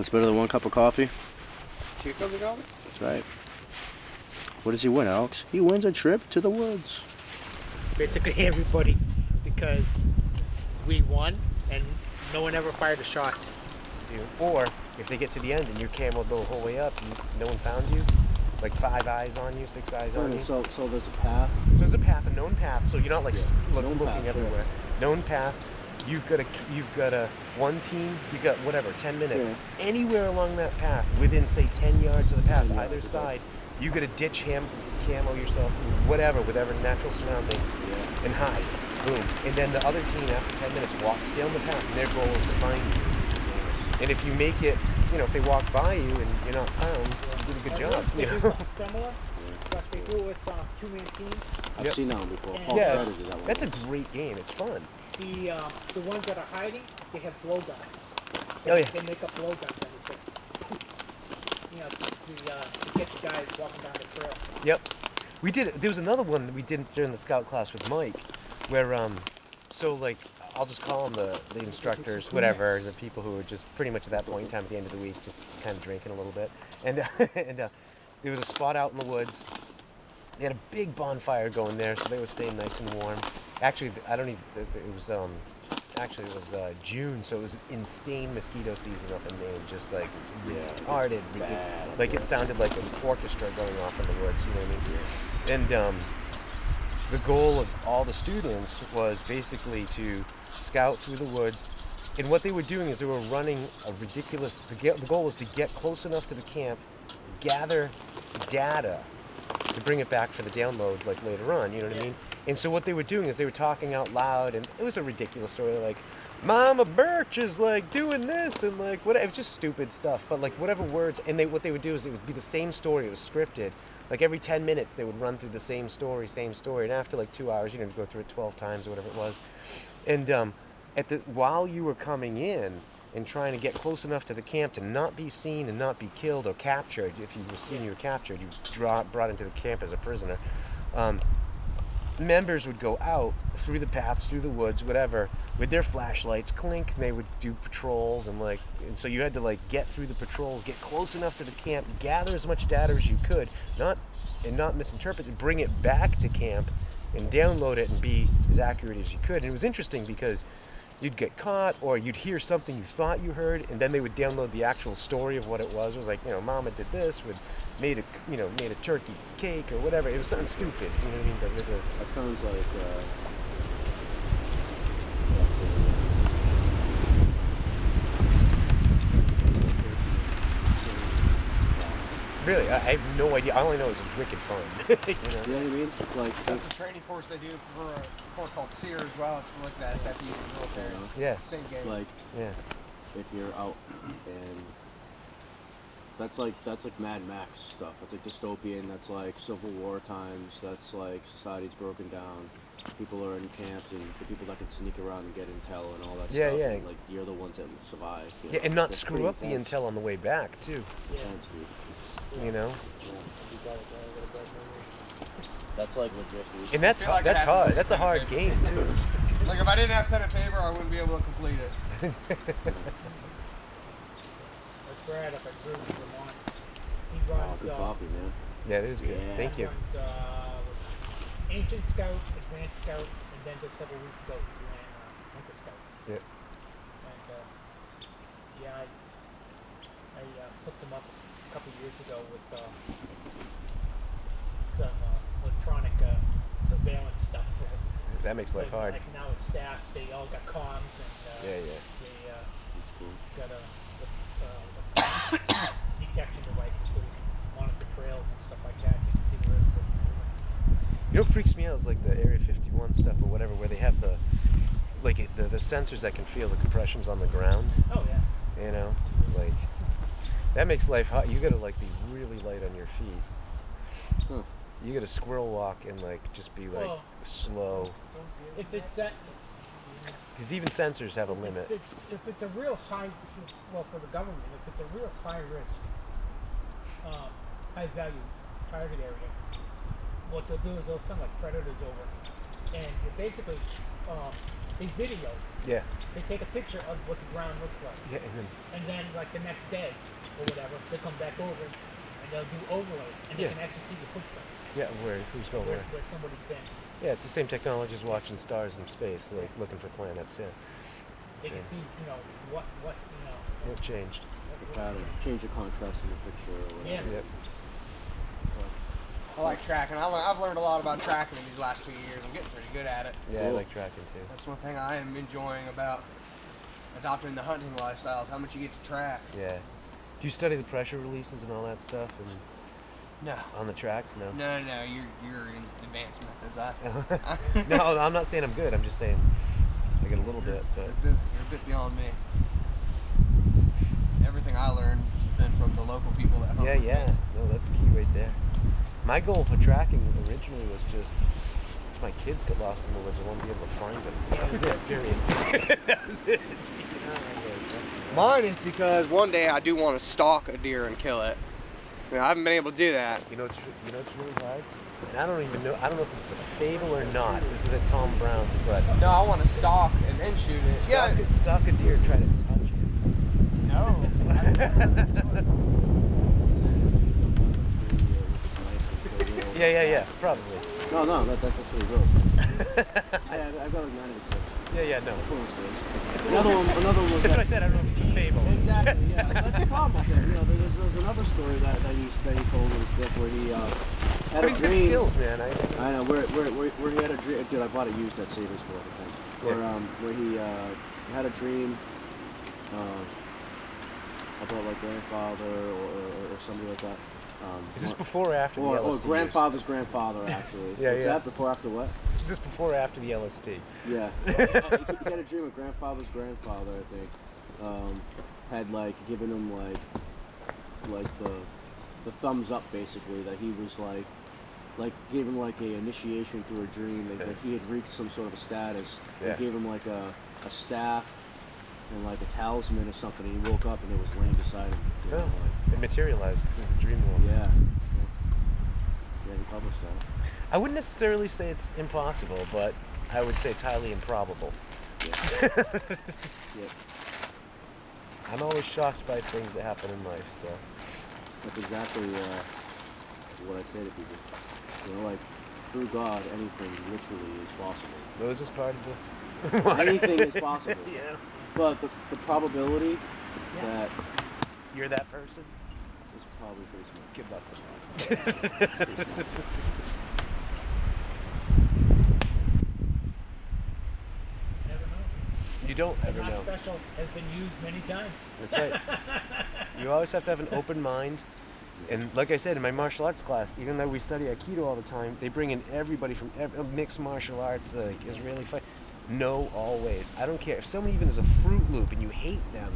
[SPEAKER 1] That's better than 1 cup of coffee.
[SPEAKER 3] 2 cups of coffee?
[SPEAKER 1] That's right. What does he win, Alex? He wins a trip to the woods.
[SPEAKER 6] Basically everybody, because we won and no one ever fired a shot.
[SPEAKER 4] Or if they get to the end and you're cameled the whole way up, and no one found you, like 5 eyes on you, 6 eyes on you.
[SPEAKER 1] So there's a path.
[SPEAKER 4] So there's a path, a known path. So you're not like
[SPEAKER 1] Known
[SPEAKER 4] looking
[SPEAKER 1] path,
[SPEAKER 4] everywhere. Known path. You've got a one team. You got whatever 10 minutes.
[SPEAKER 1] Yeah.
[SPEAKER 4] Anywhere along that path, within say 10 yards of the path,
[SPEAKER 1] 10
[SPEAKER 4] either
[SPEAKER 1] yards,
[SPEAKER 4] side, you got to ditch camo yourself, whatever natural surroundings, and hide. Boom. And then the other team after 10 minutes walks down the path, and their goal is to find you. And if you make it, if they walk by you and you're not found, you did a good job.
[SPEAKER 6] They do something similar, but they do it with 2-man teams.
[SPEAKER 1] I've seen that one before.
[SPEAKER 6] And-
[SPEAKER 1] Paul
[SPEAKER 4] Yeah,
[SPEAKER 1] Schrader did that one.
[SPEAKER 4] that's a great game. It's fun.
[SPEAKER 6] The ones that are hiding, they have blowguns.
[SPEAKER 4] Oh, yeah.
[SPEAKER 6] They make up blowguns and everything. To get the guys walking down the trail.
[SPEAKER 4] Yep. We did. There was another one that we did during the scout class with Mike, where so like I'll just call them the instructors, whatever, the people who are just pretty much at that point in time at the end of the week, just kind of drinking a little bit, and there was a spot out in the woods. They had a big bonfire going there, so they were staying nice and warm. Actually, I don't even. It was June, so it was insane mosquito season up in Maine, just like retarded,
[SPEAKER 1] bad.
[SPEAKER 4] like it sounded like an orchestra going off in the woods. You know what I mean? And the goal of all the students was basically to scout through the woods. And what they were doing is they were running a ridiculous. The goal was to get close enough to the camp, gather data to bring it back for the download like later on, you know what I mean? And so what they were doing is they were talking out loud, and it was a ridiculous story, like Mama Birch is like doing this and like whatever. It was just stupid stuff, but like whatever words. And what they would do is it would be the same story. It was scripted. Like every 10 minutes they would run through the same story, and after like 2 hours, go through it 12 times or whatever it was. And while you were coming in and trying to get close enough to the camp to not be seen and not be killed or captured, if you were seen you were captured, you were brought into the camp as a prisoner. Members would go out through the paths, through the woods, whatever, with their flashlights, clink, and they would do patrols, and so you had to like get through the patrols, get close enough to the camp, gather as much data as you could, not misinterpret it, bring it back to camp, and download it and be as accurate as you could. And it was interesting because you'd get caught, or you'd hear something you thought you heard, and then they would download the actual story of what it was. It was like, Mama did this, made a turkey cake or whatever. It was something stupid, you know what I mean? But with
[SPEAKER 1] That sounds like.
[SPEAKER 4] really, I have no idea. I only know it was wicked fun.
[SPEAKER 1] You know what I mean? It's like
[SPEAKER 3] That's a training course they do for a course called SEER as well. It's like that. It's at the Eastern Military.
[SPEAKER 4] Yeah.
[SPEAKER 3] Same game.
[SPEAKER 1] like
[SPEAKER 4] Yeah.
[SPEAKER 1] if you're out and that's like Mad Max stuff. That's like dystopian. That's like Civil War times. That's like society's broken down. People are in camps, and the people that can sneak around and get intel and all that
[SPEAKER 4] Yeah,
[SPEAKER 1] stuff.
[SPEAKER 4] yeah.
[SPEAKER 1] And, like you're the ones that survive.
[SPEAKER 4] Yeah, and not
[SPEAKER 1] That's
[SPEAKER 4] screw
[SPEAKER 1] pretty
[SPEAKER 4] up the
[SPEAKER 1] intense.
[SPEAKER 4] intel on the way back, too.
[SPEAKER 1] Intense, dude.
[SPEAKER 4] You know?
[SPEAKER 1] Yeah.
[SPEAKER 6] You got it, I got a bad memory.
[SPEAKER 1] That's like legit. Dude.
[SPEAKER 4] And that's
[SPEAKER 3] I feel like
[SPEAKER 4] that's
[SPEAKER 3] I have
[SPEAKER 4] hard.
[SPEAKER 3] to
[SPEAKER 4] That's a
[SPEAKER 3] pen and
[SPEAKER 4] hard
[SPEAKER 3] paper.
[SPEAKER 4] game, too.
[SPEAKER 3] Like if I didn't have pen and paper, I wouldn't be able to complete it.
[SPEAKER 6] That's Brad up at Green, Vermont. He
[SPEAKER 1] Oh,
[SPEAKER 6] runs,
[SPEAKER 1] good coffee, man.
[SPEAKER 4] Yeah, that is good.
[SPEAKER 1] Yeah.
[SPEAKER 4] Thank you.
[SPEAKER 6] runs Ancient Scout, Advanced Scout, and then just a couple weeks ago he ran Hunter Scout.
[SPEAKER 4] Yeah.
[SPEAKER 6] And yeah, I hooked him up a couple years ago with some electronic surveillance stuff.
[SPEAKER 4] That makes life hard.
[SPEAKER 6] Like now his staff, they all got comms and
[SPEAKER 4] Yeah, yeah.
[SPEAKER 6] they
[SPEAKER 1] Cool.
[SPEAKER 6] got a detection devices so you can monitor trails and stuff like that. You can see where everybody's moving.
[SPEAKER 4] You know what freaks me out is like the Area 51 stuff or whatever, where they have the sensors that can feel the compressions on the ground.
[SPEAKER 6] Oh yeah.
[SPEAKER 4] You know, like that makes life hard. You gotta like be really light on your feet.
[SPEAKER 1] Huh.
[SPEAKER 4] You gotta squirrel walk and like just be like
[SPEAKER 6] Well,
[SPEAKER 4] slow.
[SPEAKER 6] If it's that,
[SPEAKER 4] Because even sensors have a limit.
[SPEAKER 6] if it's a real high, well, for the government, if it's a real high risk, high value target area, what they'll do is they'll send like predators over, and you basically they video.
[SPEAKER 4] Yeah.
[SPEAKER 6] They take a picture of what the ground looks like.
[SPEAKER 4] Yeah,
[SPEAKER 6] And then like the next day or whatever, they come back over and they'll do overlays and they
[SPEAKER 4] Yeah.
[SPEAKER 6] can actually see the footprints
[SPEAKER 4] yeah, who's going where?
[SPEAKER 6] where somebody's been.
[SPEAKER 4] Yeah, it's the same technology as watching stars in space, like looking for planets. Yeah.
[SPEAKER 6] They can see, what
[SPEAKER 4] What changed?
[SPEAKER 1] Change the contrast in the picture or whatever.
[SPEAKER 6] Yeah.
[SPEAKER 4] Yep.
[SPEAKER 3] I like tracking. I've learned a lot about tracking in these last 2 years. I'm getting pretty good at it.
[SPEAKER 4] Yeah, I
[SPEAKER 1] Cool.
[SPEAKER 4] like tracking too.
[SPEAKER 3] That's one thing I am enjoying about adopting the hunting lifestyle is how much you get to track.
[SPEAKER 4] Yeah. Do you study the pressure releases and all that stuff and
[SPEAKER 3] No.
[SPEAKER 4] on the tracks? No.
[SPEAKER 3] No, you're in advanced methods.
[SPEAKER 4] No, I'm not saying I'm good. I'm just saying I get a little bit, but
[SPEAKER 3] You're a bit beyond me. Everything I learned has been from the local people that hunt with me.
[SPEAKER 4] yeah. No, that's key right there. My goal for tracking originally was just if my kids get lost in the woods, I want to be able to find them. That was it. Period. That was it.
[SPEAKER 3] Mine is because one day I do want to stalk a deer and kill it. I haven't been able to do that.
[SPEAKER 4] You know it's really hard. And I don't even know. I don't know if this is a fable or not. This is at Tom Brown's, but
[SPEAKER 3] No, I want to stalk and then shoot it.
[SPEAKER 4] stalk a deer, try to touch it.
[SPEAKER 3] No.
[SPEAKER 4] Yeah, probably.
[SPEAKER 1] No, that's what he wrote. I've got a 9
[SPEAKER 4] Yeah, no.
[SPEAKER 1] That's one of those things. Another one was
[SPEAKER 4] That's what I said. I don't know if it's a fable.
[SPEAKER 1] Exactly, yeah. That's the problem with it. There's another story that he told in his book where he had
[SPEAKER 4] But
[SPEAKER 1] a
[SPEAKER 4] he's got
[SPEAKER 1] dream.
[SPEAKER 4] skills, man.
[SPEAKER 1] I know where he had a dream. Dude, I bought it used at Savings for everything. Where he had a dream about like grandfather or somebody like that.
[SPEAKER 4] Is this before or after the LSD?
[SPEAKER 1] Or grandfather's grandfather, actually.
[SPEAKER 4] Yeah,
[SPEAKER 1] What's
[SPEAKER 4] yeah.
[SPEAKER 1] that? Before, after what?
[SPEAKER 4] Is this before or after the LSD?
[SPEAKER 1] Yeah. He had a dream of grandfather's grandfather, I think. Had like given him like the thumbs up, basically, that he was like gave him like a initiation through a dream that he had reached some sort of a status.
[SPEAKER 4] Yeah.
[SPEAKER 1] They gave him like a staff and like a talisman or something, and he woke up and it was laying beside him. You know,
[SPEAKER 4] It materialized through the dream world.
[SPEAKER 1] yeah, he published that.
[SPEAKER 4] I wouldn't necessarily say it's impossible, but I would say it's highly improbable.
[SPEAKER 1] Yeah. Yeah.
[SPEAKER 4] I'm always shocked by things that happen in life, so.
[SPEAKER 1] That's exactly what I say to people. You know, like, through God, anything literally is possible.
[SPEAKER 4] Moses parted the
[SPEAKER 1] Anything is possible.
[SPEAKER 4] Yeah.
[SPEAKER 1] But the probability that
[SPEAKER 4] You're that person?
[SPEAKER 1] is probably pretty small.
[SPEAKER 4] Give up.
[SPEAKER 1] Pretty small.
[SPEAKER 6] Never know.
[SPEAKER 4] You don't ever
[SPEAKER 6] Not
[SPEAKER 4] know.
[SPEAKER 6] special has been used many times.
[SPEAKER 4] That's right. You always have to have an open mind. And like I said, in my martial arts class, even though we study Aikido all the time, they bring in everybody from mixed martial arts, like Israeli fight. No, always. I don't care. If someone even is a Fruit Loop and you hate them,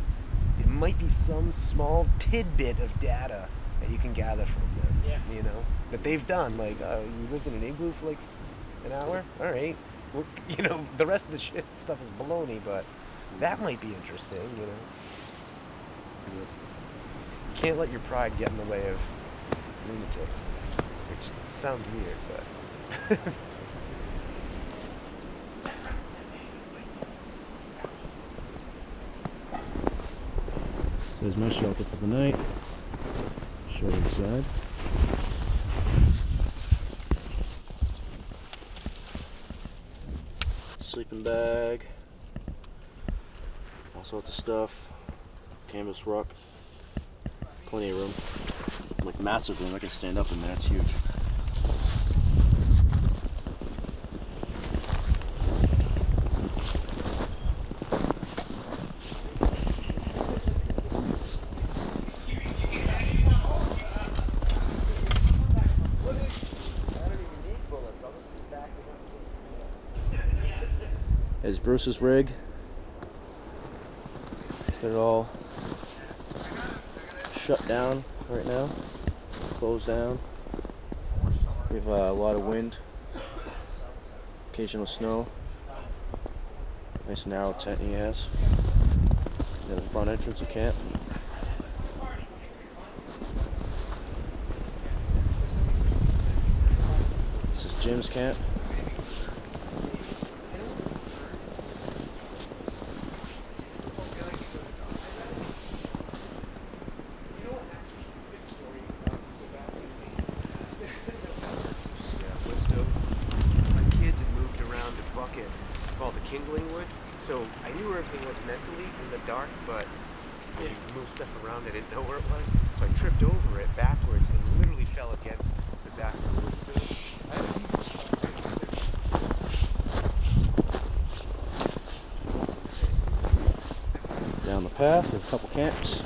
[SPEAKER 4] it might be some small tidbit of data that you can gather from them.
[SPEAKER 6] Yeah.
[SPEAKER 4] You know? That they've done. Like, you lived in an igloo for like an hour? All right. Well, you know, the rest of the shit stuff is baloney, but that might be interesting, you know? You can't let your pride get in the way of lunatics, which sounds weird, but...
[SPEAKER 1] There's my shelter for the night. Show inside. Sleeping bag. All sorts of stuff. Canvas ruck. Plenty of room. Like massive room. I can stand up in there. It's huge. There's Bruce's rig. It's got it all shut down right now. Closed down. We have a lot of wind. Occasional snow. Nice narrow tent he has. There's the front entrance of camp. This is Jim's camp.
[SPEAKER 4] called the kindling wood. So I knew where everything was mentally in the dark, but when you move stuff around, I didn't know where it was. So I tripped over it backwards and literally fell against the back of the wood stove.
[SPEAKER 1] Down the path, we have a couple camps.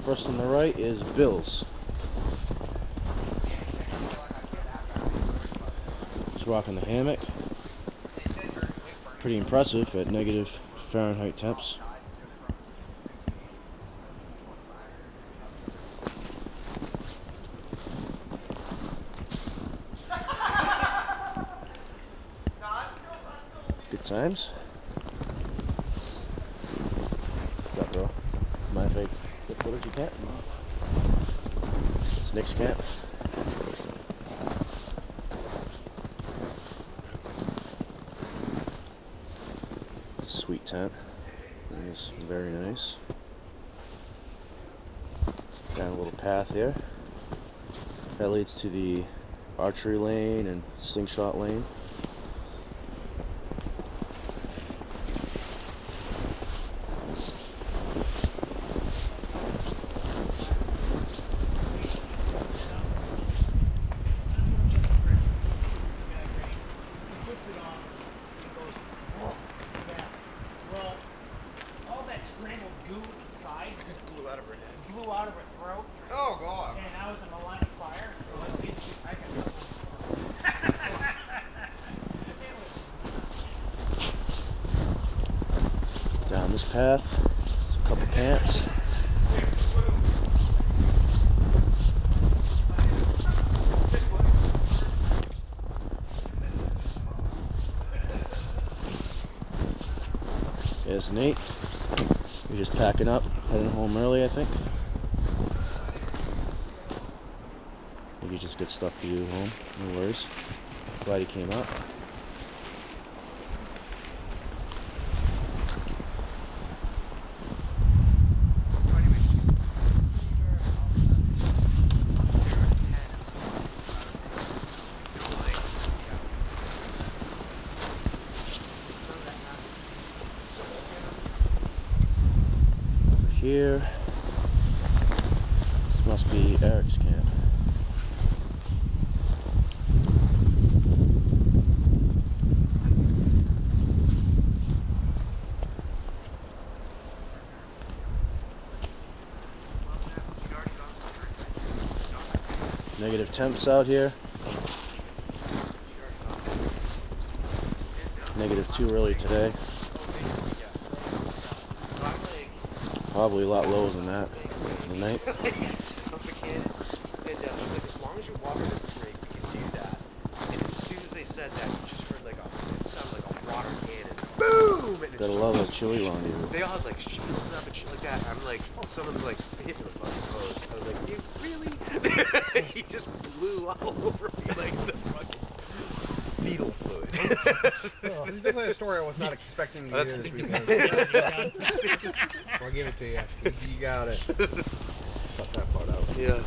[SPEAKER 1] First on the right is Bill's. He's rocking the hammock. Pretty impressive at negative Fahrenheit temps. Good times. What's up, bro? Mind if I get footage? You can't? It's Nick's camp. Sweet tent. It's very nice. Down a little path here. That leads to the archery lane and slingshot lane.
[SPEAKER 6] Well, all that scrambled goo inside
[SPEAKER 4] Blew out of her head.
[SPEAKER 6] blew out of her throat,
[SPEAKER 3] Oh god.
[SPEAKER 6] and I was in the line of fire. So I can
[SPEAKER 1] Down this path, there's a couple camps. There's Nate. He's just packing up, heading home early, I think. I think he just got stuff to do at home. No worries. Glad he came up. Here, this must be Eric's camp. Negative temps out here. -2 early today. Probably a lot lower than that in the night.
[SPEAKER 4] And as long as your water doesn't break, we can do that. And as soon as they said that, you just heard like it sounded like a water cannon. Boom! And it
[SPEAKER 1] Gotta
[SPEAKER 4] just-
[SPEAKER 1] love a chili rendezvous.
[SPEAKER 4] They all had like shields up and shit like that. I'm like, someone's like hit me with a fucking hose. I was like, you really? He just blew all over me like the fucking fetal fluid.
[SPEAKER 3] Oh, this is definitely a story I was not expecting to hear
[SPEAKER 4] That's-
[SPEAKER 3] this weekend. I'll give it to you. You got it. Cut that part out.
[SPEAKER 4] Yeah.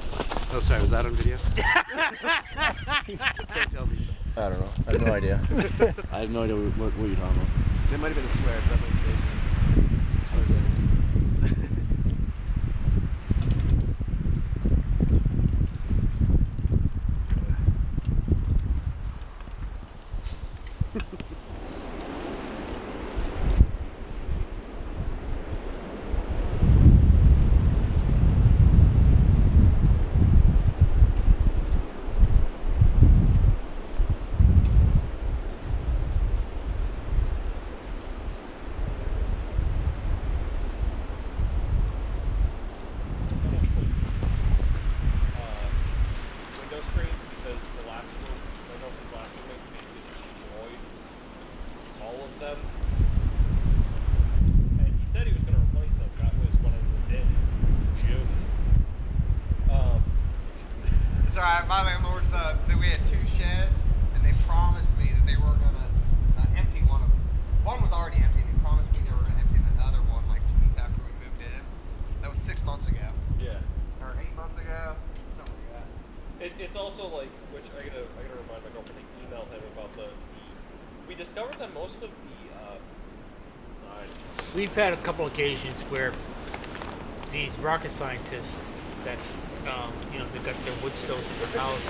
[SPEAKER 4] Oh, sorry. Was that on video? Can't tell me.
[SPEAKER 1] I don't know. I have no idea. I have no idea what you're talking about.
[SPEAKER 4] There might have been a swear. So that might save me.
[SPEAKER 7] Window screens because the last one, I don't know if the last one basically destroyed all of them. And he said he was going to replace them. That was when I moved in June.
[SPEAKER 3] It's alright, my landlords, we had 2 sheds, and they promised me that they were gonna empty one of them. One was already empty, and they promised me they were gonna empty the other one like 2 weeks after we moved in. That was 6 months ago.
[SPEAKER 7] Yeah.
[SPEAKER 3] Or 8 months ago. Something like that.
[SPEAKER 7] it's also like, which I gotta remind my girlfriend to email him about the we discovered that most of the
[SPEAKER 6] We've had a couple occasions where these rocket scientists that, you know, they got their wood stoves in their house,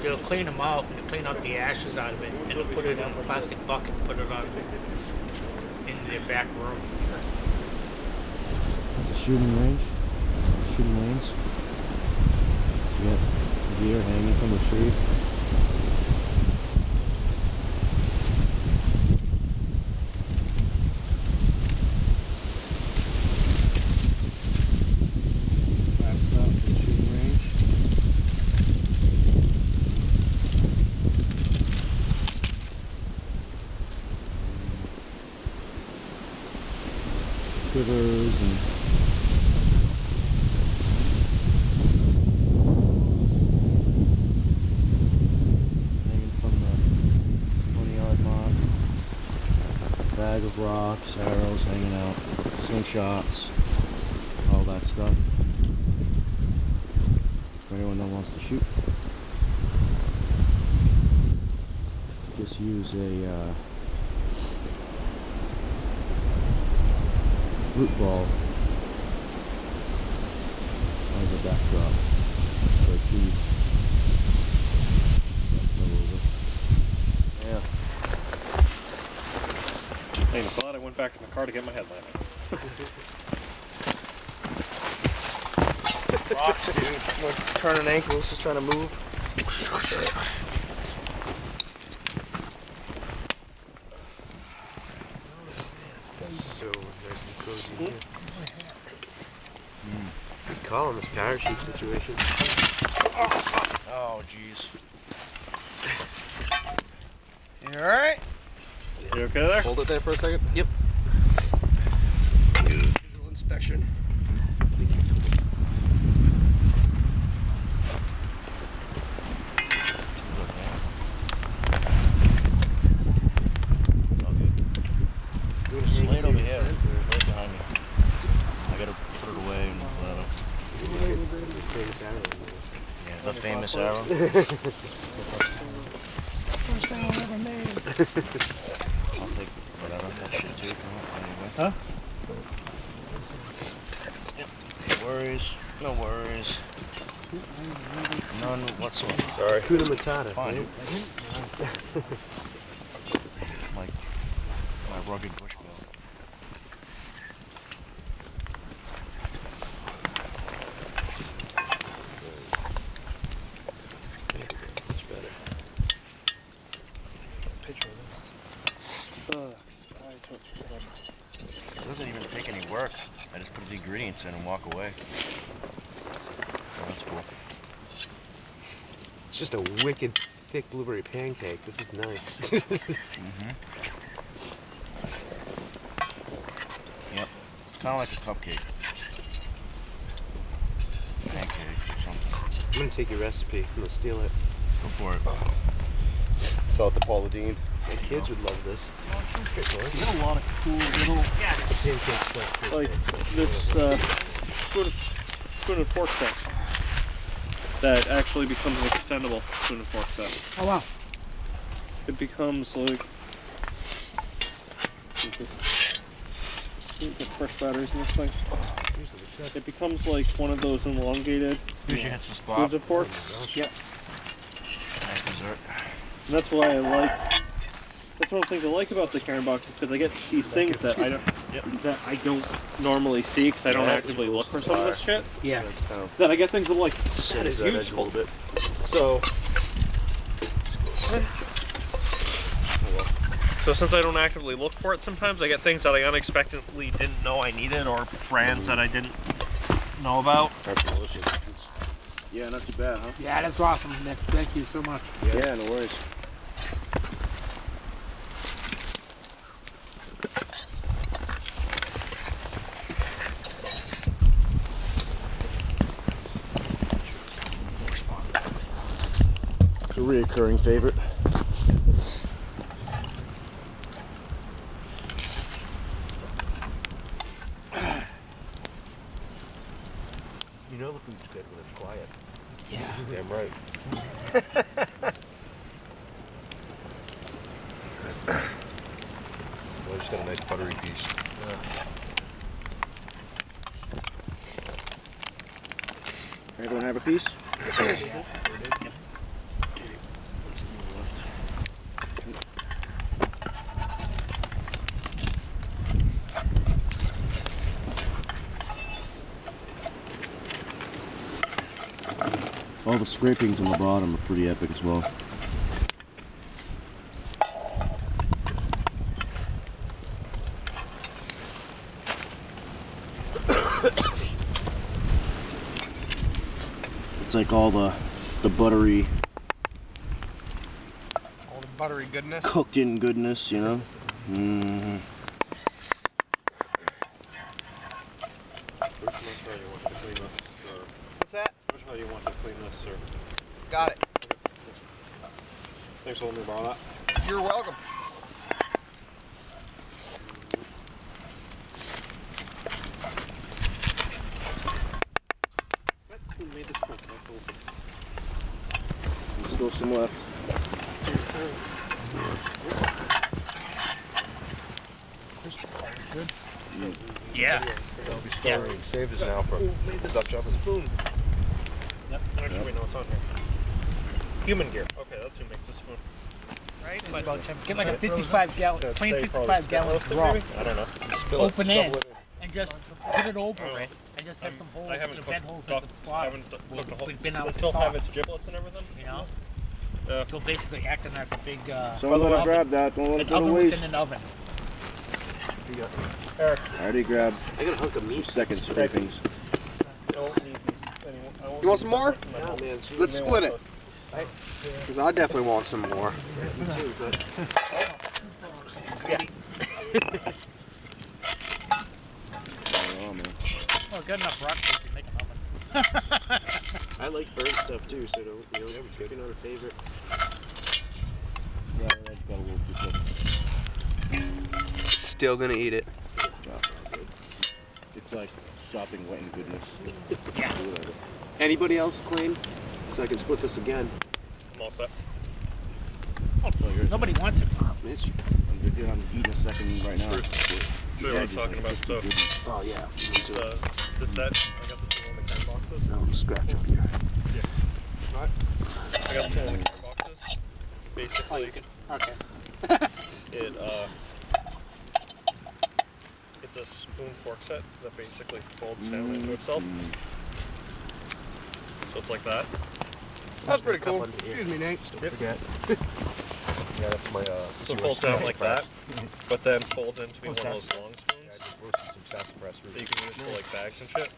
[SPEAKER 6] they'll clean them out and clean out the ashes out of it, and they'll put it in a plastic bucket and put it on in their back room.
[SPEAKER 1] It's a shooting range, shooting lanes. So you got deer hanging from the tree. Backstop for the shooting range. Quivers and hanging from the 20-yard mark. Bag of rocks, arrows hanging out, slingshots, all that stuff. For anyone that wants to shoot, just use a root ball as a backdrop for a tree. Yeah.
[SPEAKER 7] Hey, I'm glad I went back to my car to get my headlamp.
[SPEAKER 2] Rocks, dude. We're turning ankles, just trying to move.
[SPEAKER 4] So nice and cozy here. Good call on this parachute situation.
[SPEAKER 2] Oh, jeez.
[SPEAKER 3] You alright?
[SPEAKER 7] You okay there?
[SPEAKER 2] Hold it there for a second. Yep. Visual inspection.
[SPEAKER 1] Slate over here, right behind me. I gotta put it away and let it. Yeah, the famous arrow. First thing I ever made. I'll take whatever that shit too. Anyway.
[SPEAKER 7] Huh?
[SPEAKER 1] Yep. No worries. No worries. None whatsoever.
[SPEAKER 2] Sorry.
[SPEAKER 4] Kuna Matata.
[SPEAKER 1] Fine.
[SPEAKER 4] Right?
[SPEAKER 1] Like my rugged bush belt.
[SPEAKER 4] Much better. Picture of
[SPEAKER 1] It doesn't even take any work. I just put the ingredients in and walk away. Oh, that's cool.
[SPEAKER 4] It's just a wicked thick blueberry pancake. This is nice.
[SPEAKER 1] Mm-hmm. Yep. It's kind of like a cupcake. Pancake or something.
[SPEAKER 4] I'm gonna take your recipe. I'm gonna steal it.
[SPEAKER 1] Go for it.
[SPEAKER 2] Sell it to Paula Dean.
[SPEAKER 4] My kids would love this.
[SPEAKER 7] You got a lot of cool little,
[SPEAKER 4] Pancake plus
[SPEAKER 7] like this spoon and fork set that actually becomes an extendable spoon and fork set.
[SPEAKER 6] Oh wow.
[SPEAKER 7] It becomes like get fresh batteries in this thing. It becomes like one of those elongated
[SPEAKER 1] Usually hits the spot.
[SPEAKER 7] spoons and forks. Yep.
[SPEAKER 1] Nice dessert.
[SPEAKER 7] And that's why I like. That's one of the things I like about the Karen box, because I get these things that I don't normally see, because I don't actively look for some of this shit.
[SPEAKER 6] Yeah.
[SPEAKER 7] That I get things that I'm like, that is
[SPEAKER 2] that edge a
[SPEAKER 7] useful.
[SPEAKER 2] little bit.
[SPEAKER 7] So since I don't actively look for it sometimes, I get things that I unexpectedly didn't know I needed, or brands that I didn't know about.
[SPEAKER 2] That's delicious.
[SPEAKER 1] Yeah, not too bad, huh?
[SPEAKER 6] Yeah, that's awesome, Nick. Thank you so much.
[SPEAKER 1] Yeah, no worries. It's a reoccurring favorite.
[SPEAKER 4] You know the food's good when it's quiet.
[SPEAKER 6] Yeah.
[SPEAKER 2] Damn right. Well, just got a nice buttery piece.
[SPEAKER 1] Everyone have a piece? All the scrapings on the bottom are pretty epic as well. It's like all the buttery
[SPEAKER 3] All the buttery goodness.
[SPEAKER 1] cooked in goodness, you know? Mm.
[SPEAKER 3] What's that?
[SPEAKER 7] How do you want to clean this, sir?
[SPEAKER 3] Got it.
[SPEAKER 7] Thanks for letting me borrow that.
[SPEAKER 3] You're welcome.
[SPEAKER 7] Who made this one?
[SPEAKER 1] There's still some left.
[SPEAKER 6] Yeah.
[SPEAKER 2] I'll be storing save this now for Dutch oven.
[SPEAKER 7] Spoon. Yep. Actually, wait, no, it's on here. Human gear. Okay, that's who makes the spoon.
[SPEAKER 6] Right? But get like a 55 gallon, clean 55 gallon drum.
[SPEAKER 7] I don't know.
[SPEAKER 6] Open in and just put it over it and just have some holes,
[SPEAKER 7] I haven't
[SPEAKER 6] the bed holes
[SPEAKER 7] cooked,
[SPEAKER 6] at the bottom.
[SPEAKER 7] cooked a whole.
[SPEAKER 6] We've been out
[SPEAKER 7] Does it
[SPEAKER 6] the
[SPEAKER 7] still
[SPEAKER 6] top,
[SPEAKER 7] have its giblets and everything?
[SPEAKER 6] you know?
[SPEAKER 7] Yeah.
[SPEAKER 6] So basically acting like a big
[SPEAKER 1] Someone let him grab that. Don't let it
[SPEAKER 6] an
[SPEAKER 1] go to
[SPEAKER 6] oven
[SPEAKER 1] waste.
[SPEAKER 6] within an oven.
[SPEAKER 1] I already grabbed
[SPEAKER 5] I got a hunk of
[SPEAKER 1] two
[SPEAKER 5] meat.
[SPEAKER 1] second scrapings.
[SPEAKER 3] You want some more?
[SPEAKER 5] Yeah, man.
[SPEAKER 3] Let's split it. Because I definitely want some more.
[SPEAKER 5] Me too, but
[SPEAKER 1] Oh, man.
[SPEAKER 6] Well, good enough rock you can make an oven.
[SPEAKER 5] I like burnt stuff too, so don't, you're not a favorite.
[SPEAKER 1] Yeah, that's got a little too quick.
[SPEAKER 3] Still gonna eat it.
[SPEAKER 1] It's like shopping wet and goodness.
[SPEAKER 6] Yeah.
[SPEAKER 1] Whatever.
[SPEAKER 5] Anybody else clean? So I can split this again.
[SPEAKER 7] I'm all set.
[SPEAKER 1] So yours.
[SPEAKER 6] Nobody wants it.
[SPEAKER 5] Mitch?
[SPEAKER 1] I'm good. Yeah, I'm eating a second right now.
[SPEAKER 7] Show you what I was
[SPEAKER 1] Edges
[SPEAKER 7] talking
[SPEAKER 1] are
[SPEAKER 7] about.
[SPEAKER 1] just
[SPEAKER 7] So,
[SPEAKER 1] goodness.
[SPEAKER 5] Oh yeah. Me too.
[SPEAKER 7] the set, I got this in one of the can boxes.
[SPEAKER 5] No, I'm scratch up here.
[SPEAKER 7] I got this in one of the can boxes. Basically,
[SPEAKER 6] Okay.
[SPEAKER 7] it it's a spoon fork set that basically folds down into itself. So it's like that.
[SPEAKER 3] That's pretty
[SPEAKER 5] Cup
[SPEAKER 3] cool.
[SPEAKER 5] under here.
[SPEAKER 3] Excuse me, Nate.
[SPEAKER 5] Don't forget.
[SPEAKER 2] Yeah, that's my
[SPEAKER 7] So it folds down like that, but then folds into be
[SPEAKER 5] Oh,
[SPEAKER 7] one of those
[SPEAKER 5] sassafras.
[SPEAKER 7] long
[SPEAKER 2] Yeah, I
[SPEAKER 7] spoons
[SPEAKER 2] just roasted some sassafras
[SPEAKER 7] that you
[SPEAKER 2] roots.
[SPEAKER 7] can use for like bags and shit.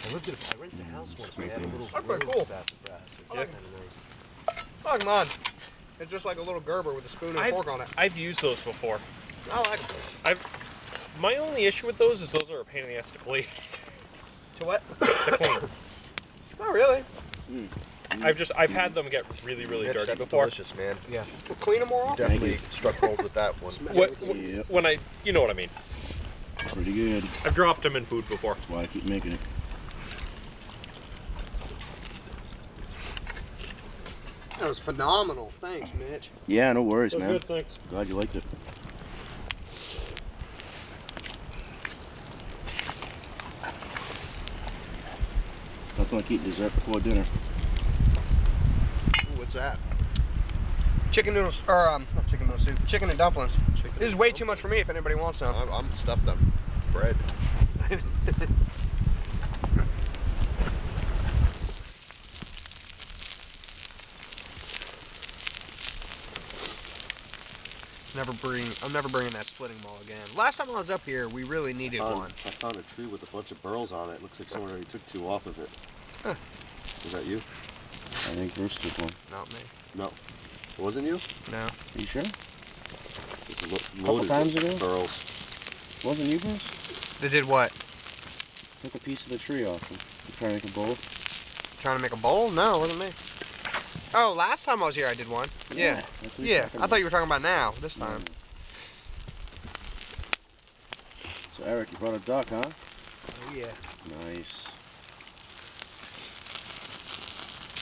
[SPEAKER 5] I rented a house once. We had a little
[SPEAKER 3] That's pretty
[SPEAKER 5] room
[SPEAKER 3] cool.
[SPEAKER 5] of sassafras. It
[SPEAKER 3] I
[SPEAKER 5] was
[SPEAKER 3] like
[SPEAKER 5] kind of nice.
[SPEAKER 3] Oh, come on. It's just like a little Gerber with a spoon and a fork on it.
[SPEAKER 7] I've used those before.
[SPEAKER 3] I like it.
[SPEAKER 7] My only issue with those is those are a pain in the ass to clean.
[SPEAKER 3] To what?
[SPEAKER 7] To clean.
[SPEAKER 3] Not really.
[SPEAKER 7] I've had them get really
[SPEAKER 2] Mitch,
[SPEAKER 7] dirty
[SPEAKER 2] that's
[SPEAKER 7] before.
[SPEAKER 2] delicious, man.
[SPEAKER 5] Yeah.
[SPEAKER 3] We'll clean them more often.
[SPEAKER 2] Definitely struck gold with that one.
[SPEAKER 1] Yep.
[SPEAKER 7] When you know what I mean.
[SPEAKER 1] Pretty good.
[SPEAKER 7] I've dropped them in food before.
[SPEAKER 1] That's why I keep making it.
[SPEAKER 3] That was phenomenal. Thanks, Mitch.
[SPEAKER 1] Yeah, no worries,
[SPEAKER 7] That's
[SPEAKER 1] man.
[SPEAKER 7] good, thanks.
[SPEAKER 1] Glad you liked it. Nothing like eating dessert before dinner.
[SPEAKER 2] Ooh, what's that?
[SPEAKER 3] Chicken noodles, or not chicken noodle soup. Chicken and dumplings. This is way too much for me if anybody wants some.
[SPEAKER 2] I'm stuffed on bread.
[SPEAKER 3] I'm never bringing that splitting maul again. Last time I was up here, we really needed one.
[SPEAKER 2] I found a tree with a bunch of burls on it. Looks like someone already took two off of it.
[SPEAKER 3] Huh.
[SPEAKER 2] Was that you?
[SPEAKER 1] I think Bruce took one.
[SPEAKER 3] Not me.
[SPEAKER 2] No. It wasn't you?
[SPEAKER 3] No.
[SPEAKER 1] Are you sure?
[SPEAKER 2] It was
[SPEAKER 1] Couple times ago?
[SPEAKER 2] burls.
[SPEAKER 1] Wasn't you, Bruce?
[SPEAKER 3] They did what?
[SPEAKER 1] Took a piece of the tree off. You trying to make a bowl?
[SPEAKER 3] Trying to make a bowl? No, it wasn't me. Oh, last time I was here, I did one. Yeah.
[SPEAKER 1] That's what you're
[SPEAKER 3] Yeah.
[SPEAKER 1] talking
[SPEAKER 3] I thought you were talking about now. This
[SPEAKER 1] about.
[SPEAKER 3] time.
[SPEAKER 1] So Eric, you brought a duck, huh?
[SPEAKER 5] Oh, yeah.
[SPEAKER 1] Nice.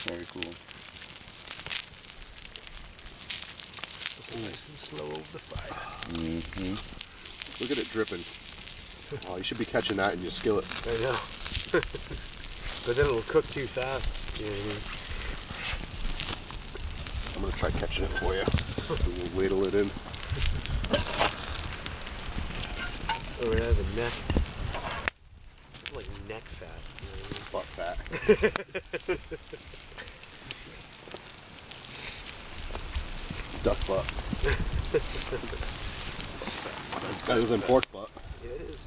[SPEAKER 1] Very cool.
[SPEAKER 4] Nice and slow over the fire.
[SPEAKER 1] Mm-hmm.
[SPEAKER 2] Look at it dripping. Oh, you should be catching that in your skillet.
[SPEAKER 4] I know. But then it'll cook too fast. You know what I mean?
[SPEAKER 2] I'm gonna try catching it for you. We'll ladle it in.
[SPEAKER 4] Oh yeah, the neck. It's like neck fat. You know what
[SPEAKER 2] Butt fat. Duck butt. It's better than pork butt.
[SPEAKER 4] I mean? It is.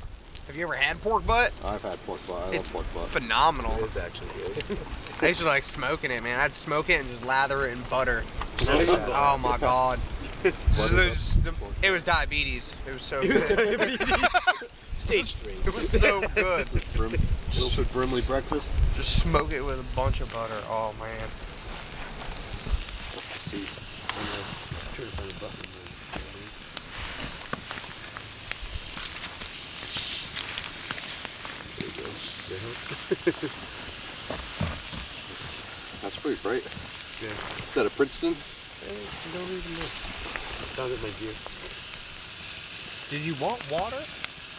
[SPEAKER 3] Have you ever had pork butt?
[SPEAKER 2] I've had pork butt. I love pork butt.
[SPEAKER 3] Phenomenal.
[SPEAKER 4] It is actually good.
[SPEAKER 3] I used to like smoking it, man. I'd smoke it and just lather it in butter.
[SPEAKER 4] Not bad.
[SPEAKER 3] Oh my god. It was diabetes. It was so good.
[SPEAKER 4] Stage 3.
[SPEAKER 3] It was so good.
[SPEAKER 2] Wilford Brimley breakfast.
[SPEAKER 3] Just smoke it with a bunch of butter. Oh man.
[SPEAKER 2] Let's see.
[SPEAKER 4] Trying to find a button. There you go.
[SPEAKER 2] That's pretty bright.
[SPEAKER 4] Yeah.
[SPEAKER 2] Is that a Princeton?
[SPEAKER 4] I don't even know. I found it in my gear.
[SPEAKER 3] Did you want water?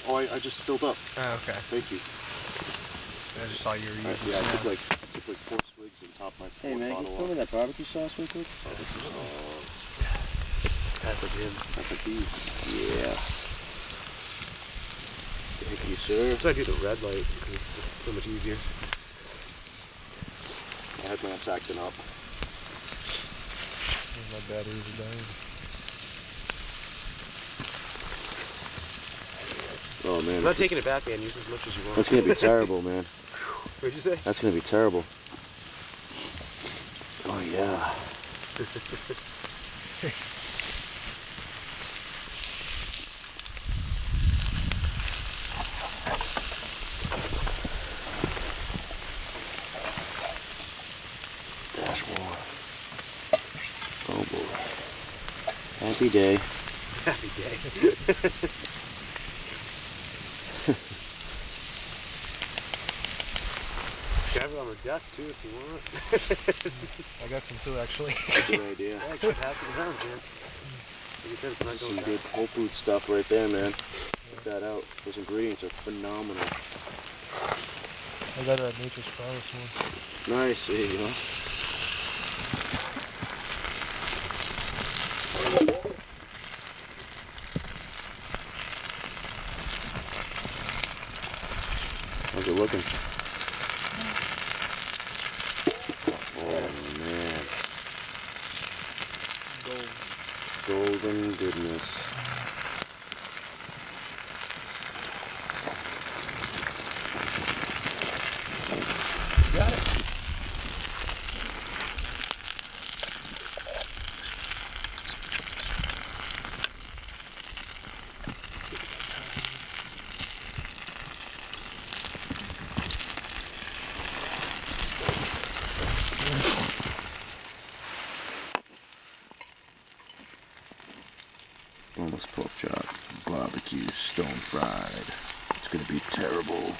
[SPEAKER 2] Oh, I just filled up.
[SPEAKER 3] Oh, okay.
[SPEAKER 2] Thank you.
[SPEAKER 3] I just saw you were using
[SPEAKER 2] Yeah, I
[SPEAKER 3] some.
[SPEAKER 2] took like 4 swigs and topped my
[SPEAKER 1] Hey, man, can you
[SPEAKER 2] bottle
[SPEAKER 1] throw me
[SPEAKER 2] off.
[SPEAKER 1] that barbecue sauce real quick?
[SPEAKER 4] Pass it in.
[SPEAKER 2] That's a key.
[SPEAKER 1] Yeah.
[SPEAKER 2] Thank you, sir.
[SPEAKER 4] So I do the red light because it's just so much easier.
[SPEAKER 2] My headlamp's acting up.
[SPEAKER 5] My batteries are dying.
[SPEAKER 1] Oh, man.
[SPEAKER 4] I'm not taking it back, man. Use as much as you want.
[SPEAKER 1] That's going to be terrible, man.
[SPEAKER 4] What'd you say?
[SPEAKER 1] That's going to be terrible. Oh, yeah. Dashboard. Oh, boy. Happy day.
[SPEAKER 4] Happy day. Grab it on the deck too if you want.
[SPEAKER 5] I got some too, actually.
[SPEAKER 1] Good idea.
[SPEAKER 4] Yeah, keep passing it around, man. Like you said, it's not
[SPEAKER 1] Some
[SPEAKER 4] going
[SPEAKER 1] good
[SPEAKER 4] back.
[SPEAKER 1] whole food stuff right there, man. Check that out. Those ingredients are phenomenal.
[SPEAKER 5] I got a Nature's Promise one.
[SPEAKER 1] Nice. There you go. How's it looking? Oh, man. Golden goodness.
[SPEAKER 5] Got it.
[SPEAKER 1] Almost pork chop, barbecue, stone fried. It's gonna be terrible.